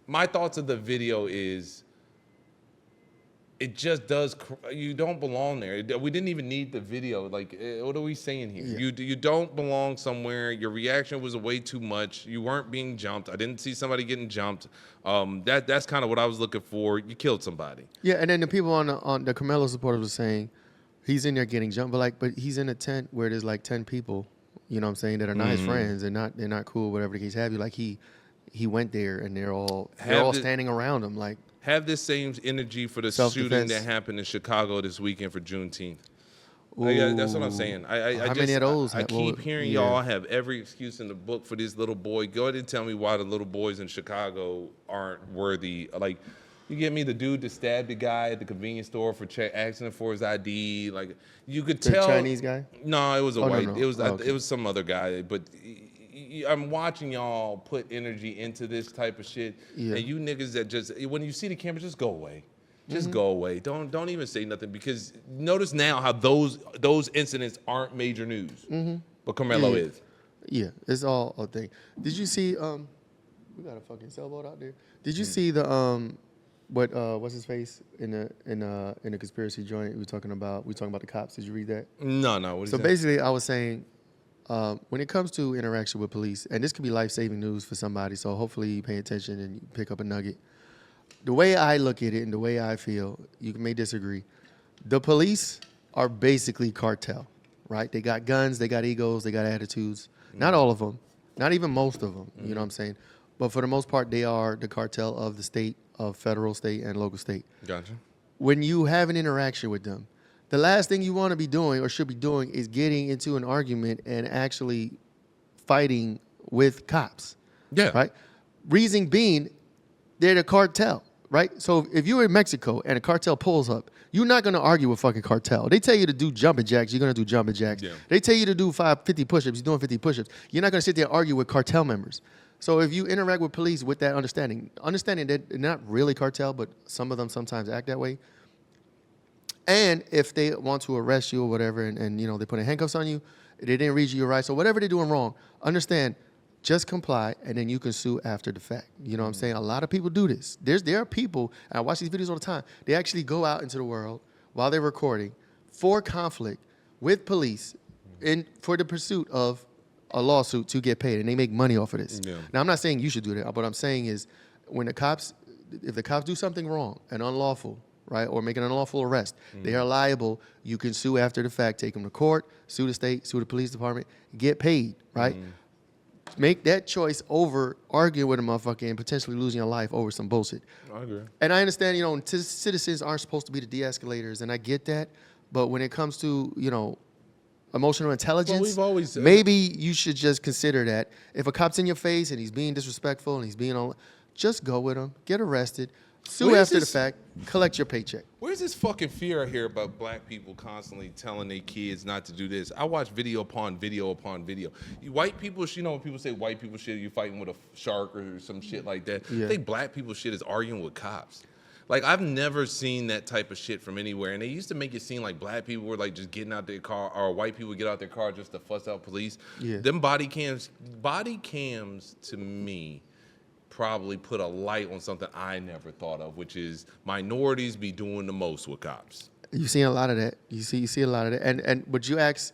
my thoughts of the video is it just does. You don't belong there. We didn't even need the video. Like, what are we saying here? Yeah. You don't belong somewhere. Your reaction was way too much. You weren't being jumped. I didn't see somebody getting jumped. That's kind of what I was looking for. You killed somebody. Yeah, and then the people on the Carmelo supporters were saying he's in there getting jumped, but he's in a tent where there's like 10 people. You know what I'm saying? That are not his friends. They're not cool. Whatever the case have you. Like he went there and they're all standing around him. Like, have this same energy for the shooting that happened in Chicago this weekend for Juneteenth. That's what I'm saying. How many of those? I keep hearing y'all have every excuse in the book for this little boy. Go ahead and tell me why the little boys in Chicago aren't worthy. Like, you get me the dude that stabbed the guy at the convenience store for asking him for his ID. Like, you could tell. The Chinese guy? No, it was a white. No. It was some other guy. But I'm watching y'all put energy into this type of shit, and you niggas that just when you see the camera, just go away. Just go away. Don't even say nothing, because notice now how those incidents aren't major news, but Carmelo is. Yeah, it's all a thing. Did you see? We got a fucking sailboat out there. Did you see the what's his face in the conspiracy joint? We talking about the cops. Did you read that? No. What is that? Basically, I was saying when it comes to interaction with police, and this could be life-saving news for somebody. So hopefully you pay attention and you pick up a nugget. The way I look at it and the way I feel, you may disagree. The police are basically cartel, right? They got guns, they got egos, they got attitudes. Not all of them, not even most of them, you know what I'm saying? But for the most part, they are the cartel of the state, of federal, state, and local state. Gotcha. When you have an interaction with them, the last thing you want to be doing or should be doing is getting into an argument and actually fighting with cops. Yeah. Right? Reason being, they're the cartel. Right? So if you're in Mexico and a cartel pulls up, you're not going to argue with fucking cartel. They tell you to do jumping jacks, you're going to do jumping jacks. Yeah. They tell you to do 50 push-ups, you're doing 50 push-ups. You're not going to sit there and argue with cartel members. So if you interact with police with that understanding that they're not really cartel, but some of them sometimes act that way. And if they want to arrest you or whatever, and you know, they put handcuffs on you, they didn't read you your rights, or whatever they're doing wrong, understand, just comply, and then you can sue after the fact. You know what I'm saying? A lot of people do this. There are people, and I watch these videos all the time, they actually go out into the world while they're recording for conflict with police for the pursuit of a lawsuit to get paid, and they make money off of this. Yeah. Now, I'm not saying you should do that. What I'm saying is if the cops do something wrong and unlawful, right, or make an unlawful arrest, they are liable. You can sue after the fact, take them to court, sue the state, sue the police department, get paid, right? Make that choice over arguing with a motherfucker and potentially losing your life over some bullshit. I agree. And I understand, you know, citizens aren't supposed to be the de-escalators, and I get that. But when it comes to, you know, emotional intelligence, maybe you should just consider that. If a cop's in your face and he's being disrespectful and he's being on, just go with him, get arrested, sue after the fact, collect your paycheck. Where's this fucking fear I hear about black people constantly telling their kids not to do this? I watch video upon video upon video. White people, you know, when people say white people shit, you fighting with a shark or some shit like that. Yeah. I think black people shit is arguing with cops. Like, I've never seen that type of shit from anywhere. And they used to make it seem like black people were like just getting out their car, or white people would get out their car just to fuss out police. Yeah. Them body cams to me probably put a light on something I never thought of, which is minorities be doing the most with cops. You see a lot of that. You see a lot of that. And but you ask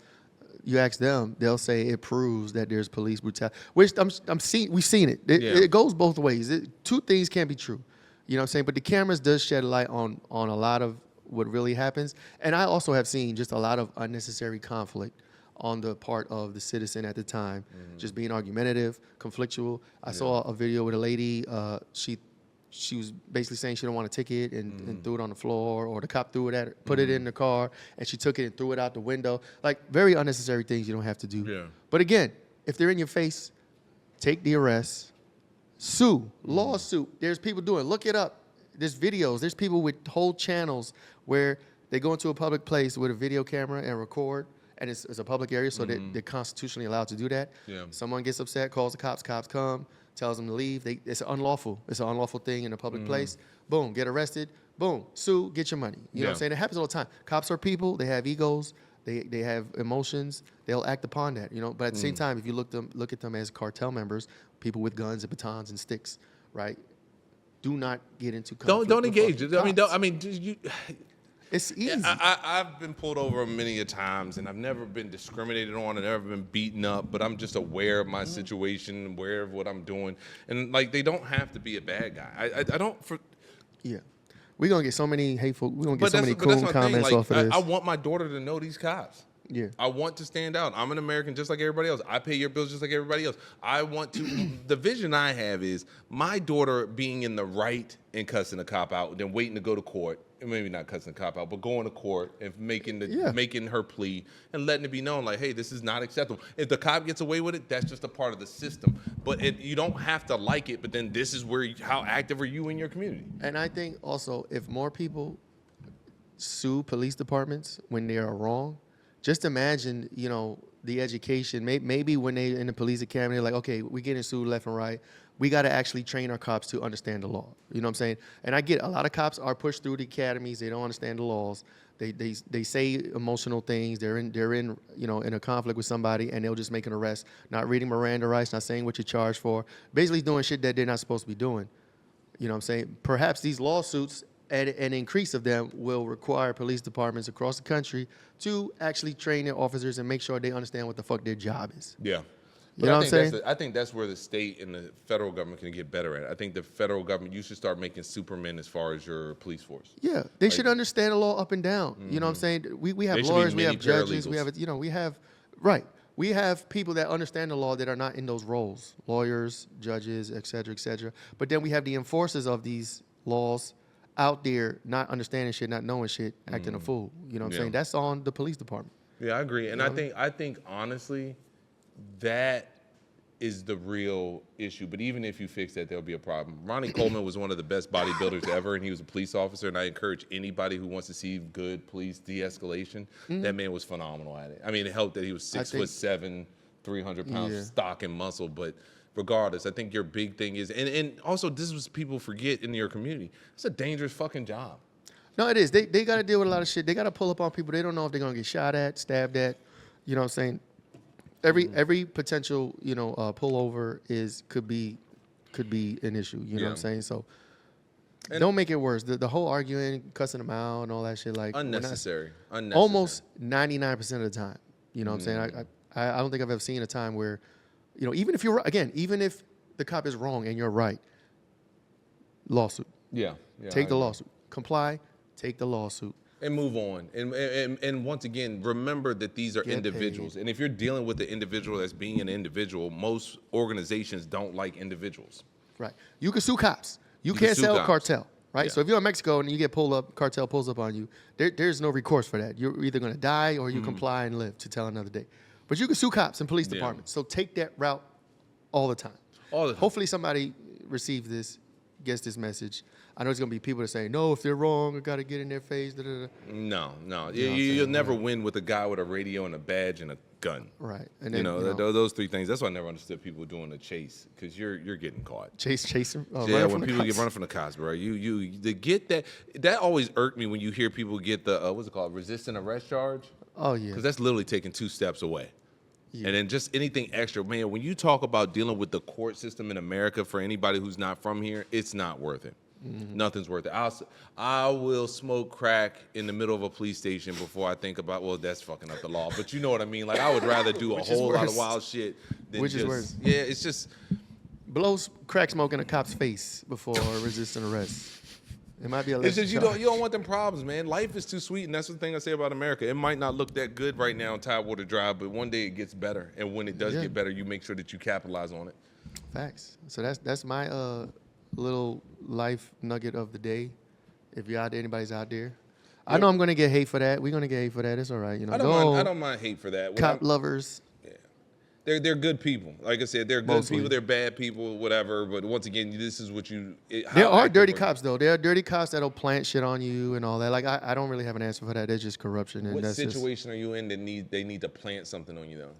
them, they'll say it proves that there's police brutality. Which we've seen it. It goes both ways. Two things can't be true. You know what I'm saying? But the cameras does shed a light on a lot of what really happens. And I also have seen just a lot of unnecessary conflict on the part of the citizen at the time, just being argumentative, conflictual. I saw a video with a lady, she was basically saying she don't want a ticket and threw it on the floor, or the cop threw it at her, put it in the car, and she took it and threw it out the window. Like, very unnecessary things you don't have to do. Yeah. But again, if they're in your face, take the arrest, sue, lawsuit. There's people doing, look it up. There's videos. There's people with whole channels where they go into a public place with a video camera and record, and it's a public area, so they're constitutionally allowed to do that. Yeah. Someone gets upset, calls the cops come, tells them to leave. It's unlawful. It's an unlawful thing in a public place. Boom, get arrested. Boom, sue, get your money. You know what I'm saying? It happens all the time. Cops are people. They have egos. They have emotions. They'll act upon that. You know. But at the same time, if you look at them as cartel members, people with guns and batons and sticks, right? Do not get into conflict. Don't engage. You. It's easy. I've been pulled over many a times, and I've never been discriminated on, and never been beaten up, but I'm just aware of my situation, aware of what I'm doing. And, like, they don't have to be a bad guy. I don't... Yeah. We're going to get so many hateful... We're going to get so many cool comments off of this. I want my daughter to know these cops. Yeah. I want to stand out. I'm an American just like everybody else. I pay your bills just like everybody else. I want to... The vision I have is my daughter being in the right and cussing a cop out, then waiting to go to court, maybe not cussing the cop out, but going to court and making her plea and letting it be known, like, hey, this is not acceptable. If the cop gets away with it, that's just a part of the system. But you don't have to like it. But then this is where how active are you in your community? And I think also if more people sue police departments when they are wrong, just imagine, the education. Maybe when they in the police academy, they're like, okay, we getting sued left and right. We got to actually train our cops to understand the law. You know what I'm saying? And I get a lot of cops are pushed through the academies. They don't understand the laws. They say emotional things. They're in in a conflict with somebody, and they'll just make an arrest, not reading Miranda rights, not saying what you're charged for, basically doing shit that they're not supposed to be doing. You know what I'm saying? Perhaps these lawsuits and an increase of them will require police departments across the country to actually train their officers and make sure they understand what the fuck their job is. Yeah. You know what I'm saying? I think that's where the state and the federal government can get better at it. I think the federal government, you should start making supermen as far as your police force. Yeah, they should understand the law up and down. Mm-hmm. You know what I'm saying? We have lawyers, we have judges, we have people that understand the law that are not in those roles, lawyers, judges, et cetera, But then we have the enforcers of these laws out there not understanding shit, not knowing shit, acting a fool. You know what I'm saying? That's on the police department. Yeah, I agree. And I think honestly, that is the real issue. But even if you fix that, there'll be a problem. Ronnie Coleman was one of the best bodybuilders ever, and he was a police officer. And I encourage anybody who wants to see good police de-escalation. That man was phenomenal at it. I mean, it helped that he was 6'7", 300 pounds, stock and muscle. But regardless, I think your big thing is, and also this is what people forget in your community. It's a dangerous fucking job. No, it is. They got to deal with a lot of shit. They got to pull up on people. They don't know if they're gonna get shot at, stabbed at. You know what I'm saying? Every potential, pullover could be an issue. You know what I'm saying? So don't make it worse. The whole arguing, cussing them out, and all that shit, like unnecessary. Almost 99% of the time. You know what I'm saying? I don't think I've ever seen a time where, even if even if the cop is wrong and you're right, lawsuit. Yeah. Take the lawsuit. Comply. Take the lawsuit. And move on. And once again, remember that these are individuals. Paid. And if you're dealing with the individual that's being an individual, most organizations don't like individuals. Right. You can sue cops. You can't sell cartel. Right. Yeah. So if you're in Mexico and you get pulled up, cartel pulls up on you, there's no recourse for that. You're either going to die or you comply and live to tell another day. But you can sue cops and police departments. So take that route all the time. Hopefully somebody receives this, gets this message. I know there's going to be people that say, no, if they're wrong, I got to get in their face. Da, da, da. No. You'll never win with a guy with a radio and a badge and a gun. Right. And then, those three things. That's why I never understood people doing a chase, because you're getting caught. Chasing? When people get running from the cops, bro. You get that. That always irked me when you hear people get the, what's it called, resisting arrest charge. Oh, yeah. Because that's literally taking 2 steps away. Yeah. And then just anything extra. Man, when you talk about dealing with the court system in America for anybody who's not from here, it's not worth it. Mm-hmm. Nothing's worth it. I will smoke crack in the middle of a police station before I think about, well, that's fucking up the law. But you know what I mean? Like, I would rather do a whole lot of wild shit than Which is worse. Yeah, it's just... Blow crack smoke in a cop's face before resisting arrest. It might be a lesson. It's just you don't want them problems, man. Life is too sweet, and that's the thing I say about America. It might not look that good right now in Tidewater Drive, but one day it gets better. And when it does get better, you make sure that you capitalize on it. Facts. So that's my little life nugget of the day. If you're out there, anybody's out there. I know I'm gonna get hate for that. We're gonna get hate for that. It's all right, I don't mind hate for that. Cop lovers. Yeah, they're good people. Like I said, they're good people. They're bad people, whatever. But once again, this is what you. There are dirty cops though. There are dirty cops that'll plant shit on you and all that. Like I don't really have an answer for that. It's just corruption. And what situation are you in that they need to plant something on you though?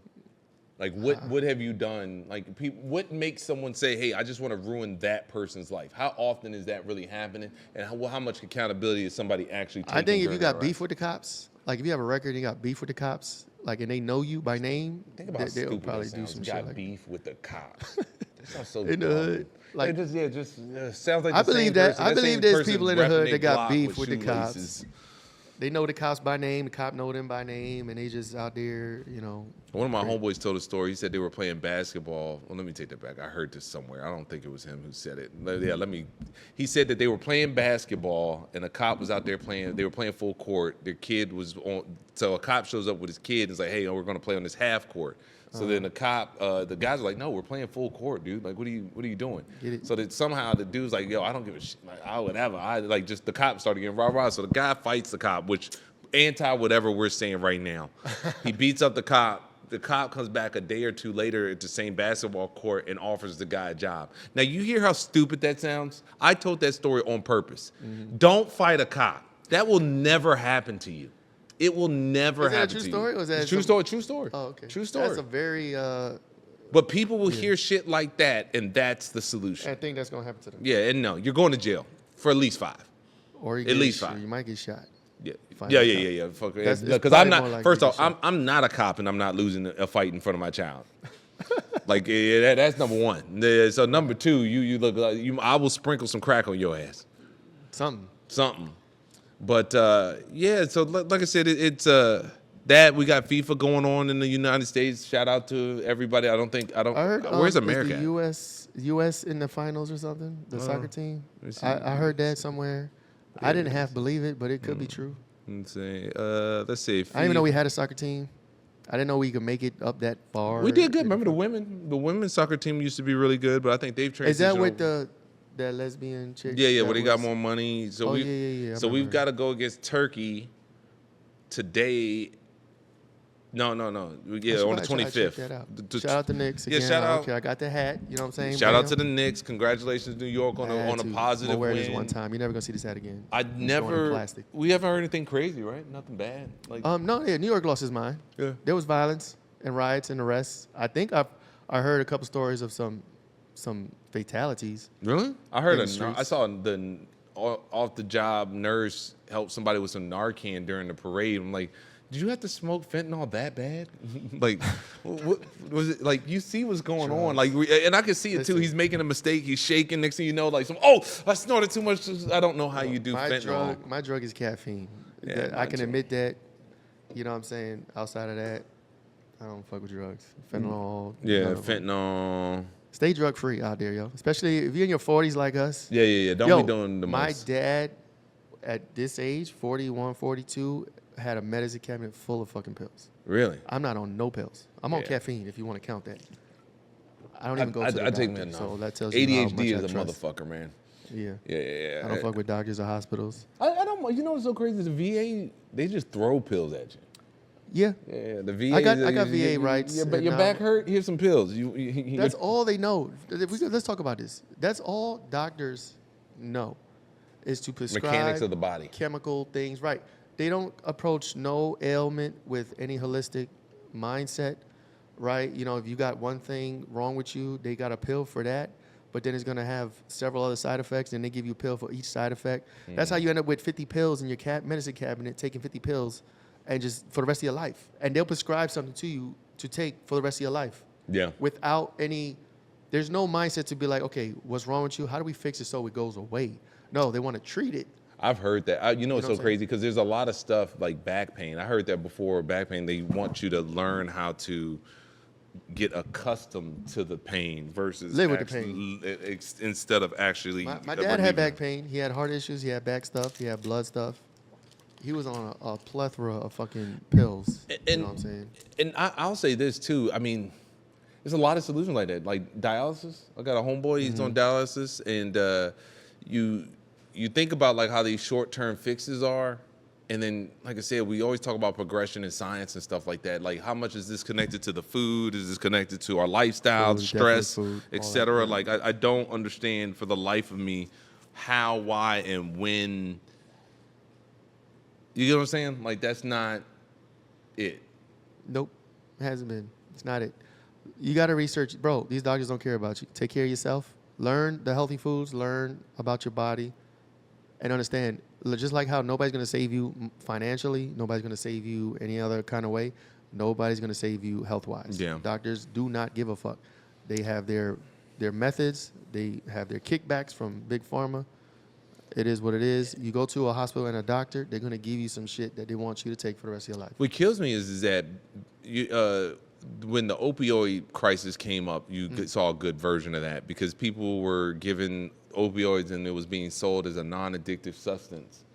Like what have you done? Like what makes someone say, "Hey, I just want to ruin that person's life"? How often is that really happening? And how much accountability is somebody actually taking? I think if you got beef with the cops, like if you have a record and you got beef with the cops, like and they know you by name, think about they'll probably do some shit. Got beef with the cops. That sounds so in the hood. Like sounds like I believe that. I believe there's people in the hood that got beef with the cops. They know the cops by name. The cop know them by name, and they just out there, One of my homeboys told a story. He said they were playing basketball. Well, let me take that back. I heard this somewhere. I don't think it was him who said it. He said that they were playing basketball, and a cop was out there playing. They were playing full court. Their kid was on. So a cop shows up with his kid and is like, "Hey, we're going to play on this half court." So then the cop, the guys are like, no, we're playing full court, dude. Like, what are you doing? Get it? So that somehow the dude's like, yo, I don't give a shit. Like, whatever. Just the cop started getting rah-rah. So the guy fights the cop, which anti whatever we're saying right now. He beats up the cop. The cop comes back a day or two later at the same basketball court and offers the guy a job. Now, you hear how stupid that sounds? I told that story on purpose. Mm-hmm. Don't fight a cop. That will never happen to you. It will never happen to you. Is that a true story? Or is that true story? True story. Oh, okay. True story. That's a very... but people will hear shit like that, and that's the solution. I think that's going to happen to them. Yeah, and no, you're going to jail for at least 5. Or you at least 5. You might get shot. Yeah. Fuck it. Because I'm not. First off, I'm not a cop, and I'm not losing a fight in front of my child. Like that's number one. So number 2, you look like I will sprinkle some crack on your ass. Something. But yeah. So like I said, it's that we got FIFA going on in the United States. Shout out to everybody. I heard, where's America? Is the U.S. in the finals or something? The soccer team. I heard that somewhere. I didn't half believe it, but it could be true. Let's see. Let's see. I didn't even know we had a soccer team. I didn't know we could make it up that far. We did good. Remember the women? The women's soccer team used to be really good, but I think they've transitioned. Is that with that lesbian chick? Yeah, where they got more money. So yeah. So we've got to go against Turkey today. No. Yeah, on the 25th. Shout out to Knicks again. Yeah, shout out. Okay, I got the hat. You know what I'm saying? Shout out to the Knicks. Congratulations, New York, on a positive wear win. this one time. You're never gonna see this hat again. We haven't heard anything crazy, right? Nothing bad. New York lost his mind. Yeah. There was violence and riots and arrests. I think I heard a couple stories of some fatalities. Really? I heard I saw the off the job nurse help somebody with some Narcan during the parade. I'm like, did you have to smoke fentanyl that bad? Like, what was it? Like, you see what's going on. Like, and I can see it too. He's making a mistake. He's shaking. Next thing you know, like, I snorted too much. I don't know how you do fentanyl. My drug is caffeine. Yeah, I can admit that. You know what I'm saying? Outside of that, I don't fuck with drugs. Fentanyl. Yeah, fentanyl. Stay drug free out there, yo. Especially if you're in your 40s like us. Yeah. Don't be doing the most. My dad, at this age, 41, 42, had a medicine cabinet full of fucking pills. Really? I'm not on no pills. I'm on caffeine, if you want to count that. I don't even go to the doctor. I take so that tells you ADHD how much is I a trust. motherfucker, man. Yeah. I don't fuck with doctors or hospitals. I don't. You know what's so crazy? The VA, they just throw pills at you. Yeah. Yeah, the VA. I got VA rights. Yeah, but your back hurt. Here's some pills. That's all they know. Let's talk about this. That's all doctors know, is to prescribe mechanics of the body, chemical things. Right. They don't approach no ailment with any holistic mindset, right? You know, if you got one thing wrong with you, they got a pill for that, but then it's going to have several other side effects, and they give you a pill for each side effect. That's how you end up with 50 pills in your medicine cabinet, taking 50 pills, and just for the rest of your life. And they'll prescribe something to you to take for the rest of your life. Yeah. Without there's no mindset to be like, okay, what's wrong with you? How do we fix it so it goes away? No, they want to treat it. I've heard that. You know it's so crazy because there's a lot of stuff like back pain. I heard that before. Back pain, they want you to learn how to get accustomed to the pain versus live with the pain instead of actually. My dad had back pain. He had heart issues. He had back stuff. He had blood stuff. He was on a plethora of fucking pills. You know what I'm saying? And I'll say this too. I mean, there's a lot of solutions like that, like dialysis. I got a homeboy. He's on dialysis, and you think about like how these short-term fixes are, and then like I said, we always talk about progression in science and stuff like that. Like how much is this connected to the food? Is this connected to our lifestyle, stress, etc.? Like I don't understand for the life of me how, why, and when. You get what I'm saying? Like that's not it. Nope, it hasn't been. It's not it. You got to research, bro. These doctors don't care about you. Take care of yourself. Learn the healthy foods. Learn about your body. And understand, just like how nobody's going to save you financially, nobody's going to save you any other kind of way, nobody's going to save you health-wise. Yeah. Doctors do not give a fuck. They have their methods. They have their kickbacks from Big Pharma. It is what it is. You go to a hospital and a doctor, they're going to give you some shit that they want you to take for the rest of your life. What kills me is that when the opioid crisis came up, you saw a good version of that because people were given opioids and it was being sold as a non-addictive substance.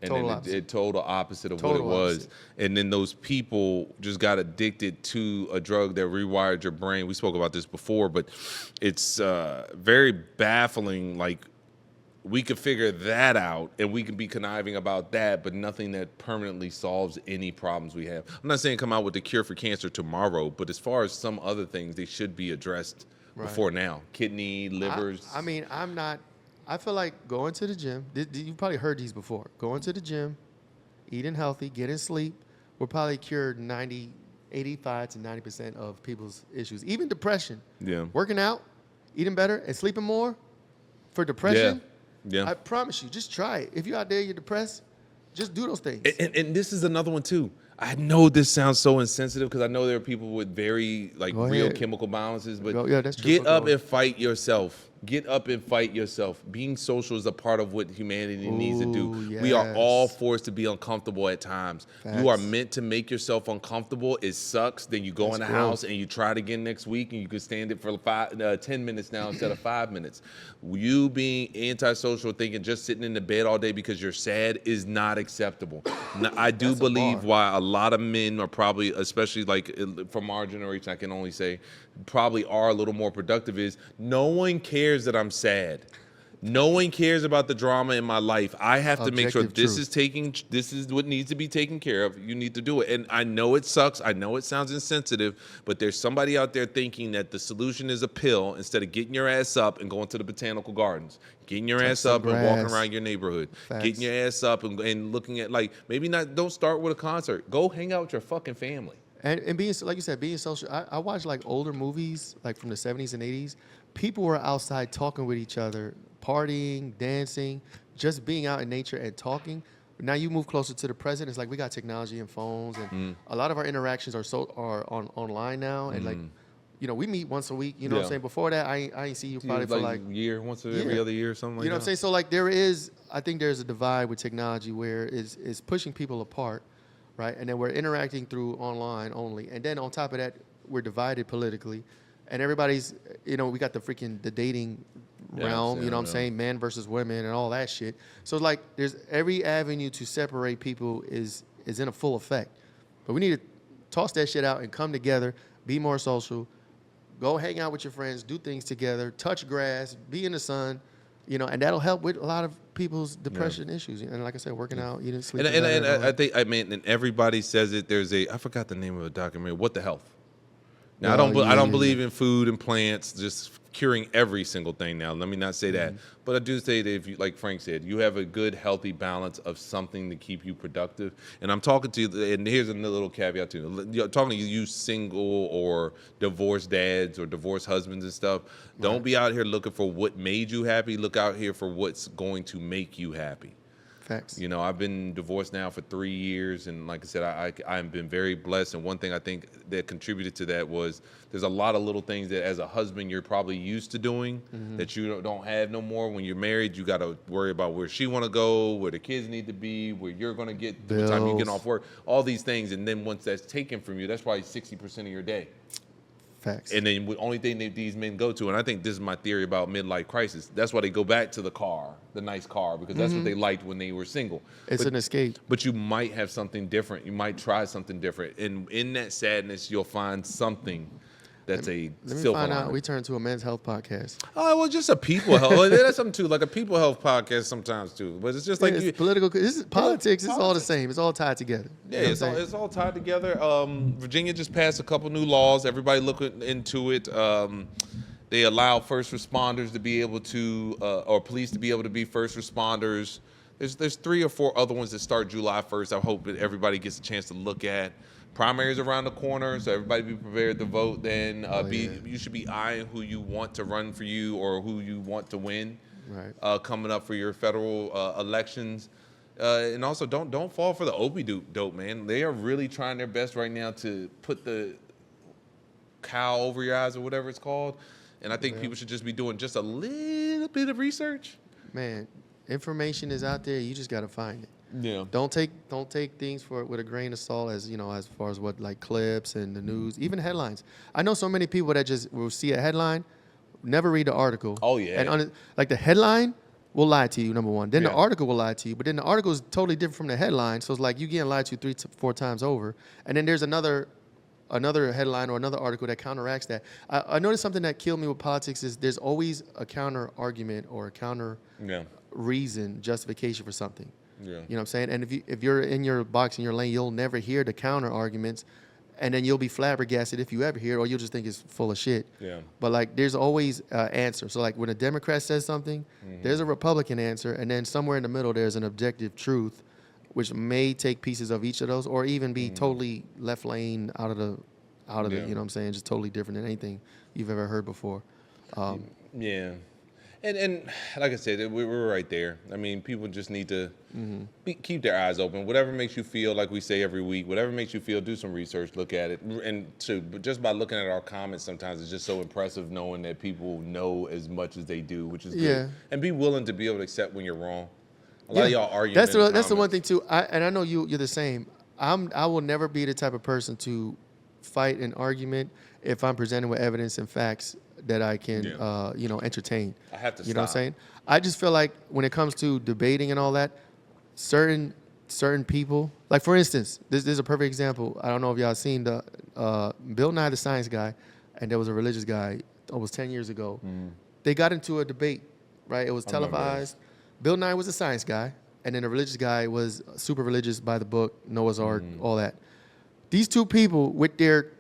And Total then opposite. it told the opposite of Total what it was. opposite. And then those people just got addicted to a drug that rewired your brain. We spoke about this before, but it's very baffling. Like, we could figure that out and we can be conniving about that, but nothing that permanently solves any problems we have. I'm not saying come out with the cure for cancer tomorrow, but as far as some other things, they should be addressed before now. Kidney, livers. I mean, I feel like going to the gym. You probably heard these before. Going to the gym, eating healthy, getting sleep will probably cure 85 to 90% of people's issues. Even depression. Yeah. Working out, eating better, and sleeping more for depression. Yeah. I promise you, just try it. If you're out there, you're depressed, just do those things. And this is another one too. I know this sounds so insensitive because I know there are people with very real chemical balances, but that's true. get up and fight yourself. Get up and fight yourself. Being social is a part of what humanity needs to do. Yes. We are all forced to be uncomfortable at times. Facts. You are meant to make yourself uncomfortable. It sucks. Then you go in the house and you try it again next week and you can stand it for 10 minutes now instead of 5 minutes. You being antisocial, thinking just sitting in the bed all day because you're sad is not acceptable. Now, I do believe why a lot of men are probably, especially from our generation, I can only say, probably are a little more productive is no one cares that I'm sad. No one cares about the drama in my life. I have to make sure this is what needs to be taken care of. You need to do it. And I know it sucks. I know it sounds insensitive, but there's somebody out there thinking that the solution is a pill instead of getting your ass up and going to the botanical gardens. Getting your ass up and walking around your neighborhood. Facts. Getting your ass up and looking at don't start with a concert. Go hang out with your fucking family. And being, like you said, being social. I watch older movies from the 70s and 80s. People were outside talking with each other, partying, dancing, just being out in nature and talking. Now you move closer to the present. It's like we got technology and phones, and a lot of our interactions are online now. And we meet once a week. You know what I'm saying? Before that, I ain't see you probably for a year, once every other year, or something like that. You know what I'm saying? So I think there's a divide with technology where it's pushing people apart. Right, and then we're interacting through online only, and then on top of that, we're divided politically, and everybody's, we got the dating realm, you know what I'm saying, men versus women and all that shit. So there's every avenue to separate people is in a full effect, but we need to toss that shit out and come together, be more social, go hang out with your friends, do things together, touch grass, be in the sun. And that'll help with a lot of people's depression issues. And like I said, working out, eating, sleeping. And and everybody says it. I forgot the name of a documentary. What the Health? Now, I don't believe in food and plants just curing every single thing now. Let me not say that. But I do say that if you, like Frank said, you have a good, healthy balance of something to keep you productive. And I'm talking to you, and here's another little caveat too. I'm talking to you single or divorced dads or divorced husbands and stuff. Don't be out here looking for what made you happy. Look out here for what's going to make you happy. Facts. I've been divorced now for 3 years, and like I said, I've been very blessed. And one thing I think that contributed to that was there's a lot of little things that as a husband you're probably used to doing that you don't have no more. When you're married, you got to worry about where she want to go, where the kids need to be, where you're going to get what time you get off work, all these things. And then once that's taken from you, that's probably 60% of your day. Facts. And then the only thing that these men go to, and I think this is my theory about midlife crisis, that's why they go back to the car, the nice car, because that's what they liked when they were single. It's an escape. But you might have something different. You might try something different. And in that sadness, you'll find something that's Let me silver find lining. out. We turned to a men's health podcast. Oh, well, just a people health. That's something too, like a people health podcast sometimes too. But it's just It's political. This is politics. It's all the same. It's all tied together. Yeah, it's all tied together. Virginia just passed a couple new laws. Everybody looking into it. They allow first responders to be able to, or police to be able to be first responders. There's 3 or 4 other ones that start July 1st. I hope that everybody gets a chance to look at. Primaries around the corner, so everybody be prepared to vote. Then you should be eyeing who you want to run for you or who you want to win. Right. Coming up for your federal elections. And also, don't fall for the Opie dope, man. They are really trying their best right now to put the cow over your eyes or whatever it's called. And I think people should just be doing just a little bit of research. Man, information is out there. You just got to find it. Yeah. Don't take things with a grain of salt as far as what clips and the news, even headlines. I know so many people that just will see a headline, never read the article. Oh yeah. And the headline will lie to you, number one. Then the Yeah. article will lie to you, but then the article is totally different from the headline. So it's like you getting lied to 3 to 4 times over. And then there's another headline or another article that counteracts that. I noticed something that killed me with politics is there's always a counter argument or a counter reason, justification for something. Yeah. You know what I'm saying? And if you're in your box in your lane, you'll never hear the counter arguments, and then you'll be flabbergasted if you ever hear it, or you'll just think it's full of shit. Yeah. But like, there's always an answer. So like, when a Democrat says something, there's a Republican answer, and then somewhere in the middle, there's an objective truth, which may take pieces of each of those, or even be totally left lane out of the, you know what I'm saying, just totally different than anything you've ever heard before. Yeah. And like I said, we're right there. I mean, people just need to keep their eyes open. Whatever makes you feel, like we say every week, whatever makes you feel, do some research, look at it. And just by looking at our comments sometimes, it's just so impressive knowing that people know as much as they do, which is good. And be willing to be able to accept when you're wrong. A lot of y'all argue. That's the one thing, too. And I know you're the same. I will never be the type of person to fight an argument if I'm presented with evidence and facts that I can, entertain. I have to You know what I'm saying? I just feel like when it comes to debating and all that, certain people, like for instance, this is a perfect example. I don't know if y'all seen the Bill Nye the Science Guy, and there was a religious guy, almost 10 years ago. They got into a debate, right? It was televised. Bill Nye was a science guy, and then the religious guy was super religious by the book, Noah's Ark, all that. These two people with their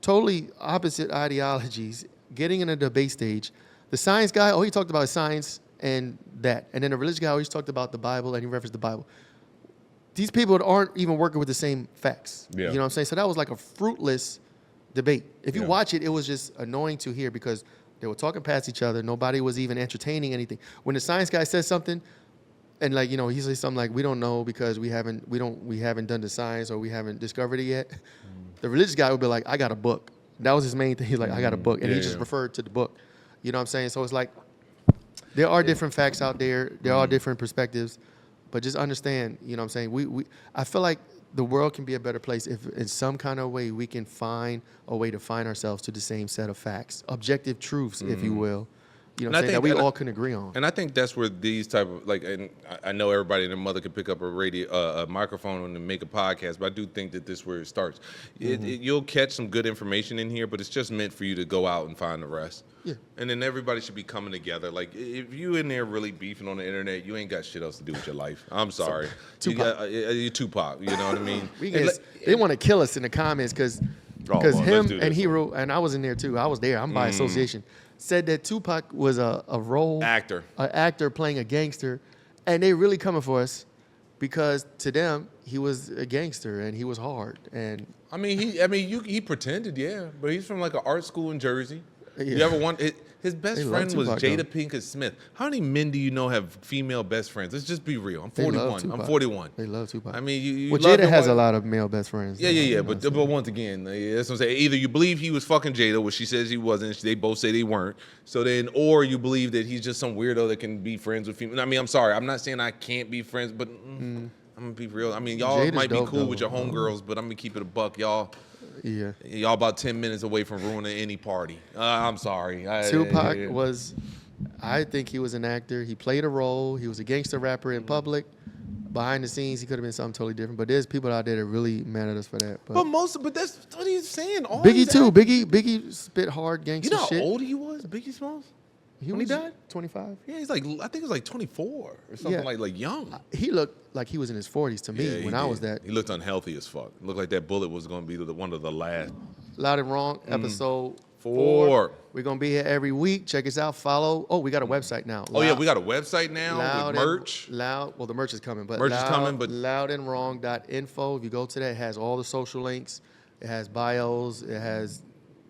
totally opposite ideologies getting in a debate stage. The science guy, he talked about science and that. And then the religious guy always talked about the Bible, and he referenced the Bible. These people aren't even working with the same facts. Yeah. You know what I'm saying? So that was like a fruitless debate. If you watch it, it was just annoying to hear because they were talking past each other. Nobody was even entertaining anything. When the science guy says something, and like, he says something like, we don't know because we haven't done the science or we haven't discovered it yet. The religious guy would be like, I got a book. That was his main thing. He's like, I got a book. And he just referred to the book. You know what I'm saying? So it's like, there are different facts out there. There are different perspectives. But just understand, you know what I'm saying? I feel like the world can be a better place if in some kind of way we can find a way to find ourselves to the same set of facts. Objective truths, if you will. You know what I'm saying? That we all can agree on. And I think that's where these type of, like, and I know everybody and their mother can pick up a microphone and make a podcast, but I do think that this is where it starts. You'll catch some good information in here, but it's just meant for you to go out and find the rest. Yeah. And then everybody should be coming together. Like, if you in there really beefing on the internet, you ain't got shit else to do with your life. I'm sorry. You're Tupac, you know what I mean? They want to kill us in the comments because him and Hero, and I was in there too. I was there. I'm by association. Said that Tupac was a role actor, an actor playing a gangster, and they really coming for us because to them he was a gangster and he was hard. And he pretended, but he's from like an art school in Jersey. You ever want it? His best friend was Jada Pinkett Smith. How many men do you know have female best friends? Let's just be real. I'm 41. I'm 41. They love Tupac. I mean, Jada has a lot of male best friends. Yeah. But once again, that's what I'm saying. Either you believe he was fucking Jada, which she says he wasn't. They both say they weren't. So then, or you believe that he's just some weirdo that can be friends with female. I mean, I'm sorry. I'm not saying I can't be friends, but I'm gonna be real. I mean, y'all might be cool with your homegirls, but I'm gonna keep it a buck, y'all. Yeah. Y'all about 10 minutes away from ruining any party. I'm sorry. Tupac was, I think he was an actor. He played a role. He was a gangster rapper in public. Behind the scenes, he could have been something totally different. But there's people out there that really mad at us for that. But that's what he's saying. Biggie too. Biggie spit hard gangster shit. You know how old he was, Biggie Smalls? When he died? 25. Yeah, he's like, I think he was like 24 or something like young. He looked like he was in his 40s to me when I was that. He looked unhealthy as fuck. Looked like that bullet was going to be one of the last. Loud and Wrong, episode 4. We're going to be here every week. Check us out. Follow. Oh, we got a website now. We got a website now with merch. Well, the merch is coming. But loudandwrong.info. If you go to that, it has all the social links. It has bios. We're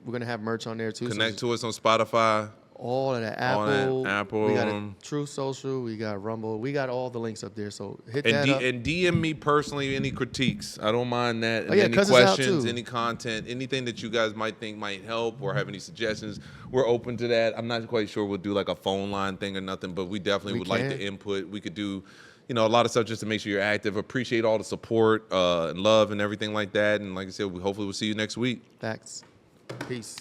going to have merch on there too. Connect to us on Spotify. All of that. Apple. We got a Truth Social. We got Rumble. We got all the links up there. So hit that up. And DM me personally any critiques. I don't mind that. And any cuss questions, any content, anything that you guys might think might help or have any suggestions. We're open to that. I'm not quite sure we'll do like a phone line thing or nothing, but we definitely would like the input. We could do, a lot of stuff just to make sure you're active. Appreciate all the support and love and everything like that. And like I said, hopefully we'll see you next week. Facts. Peace.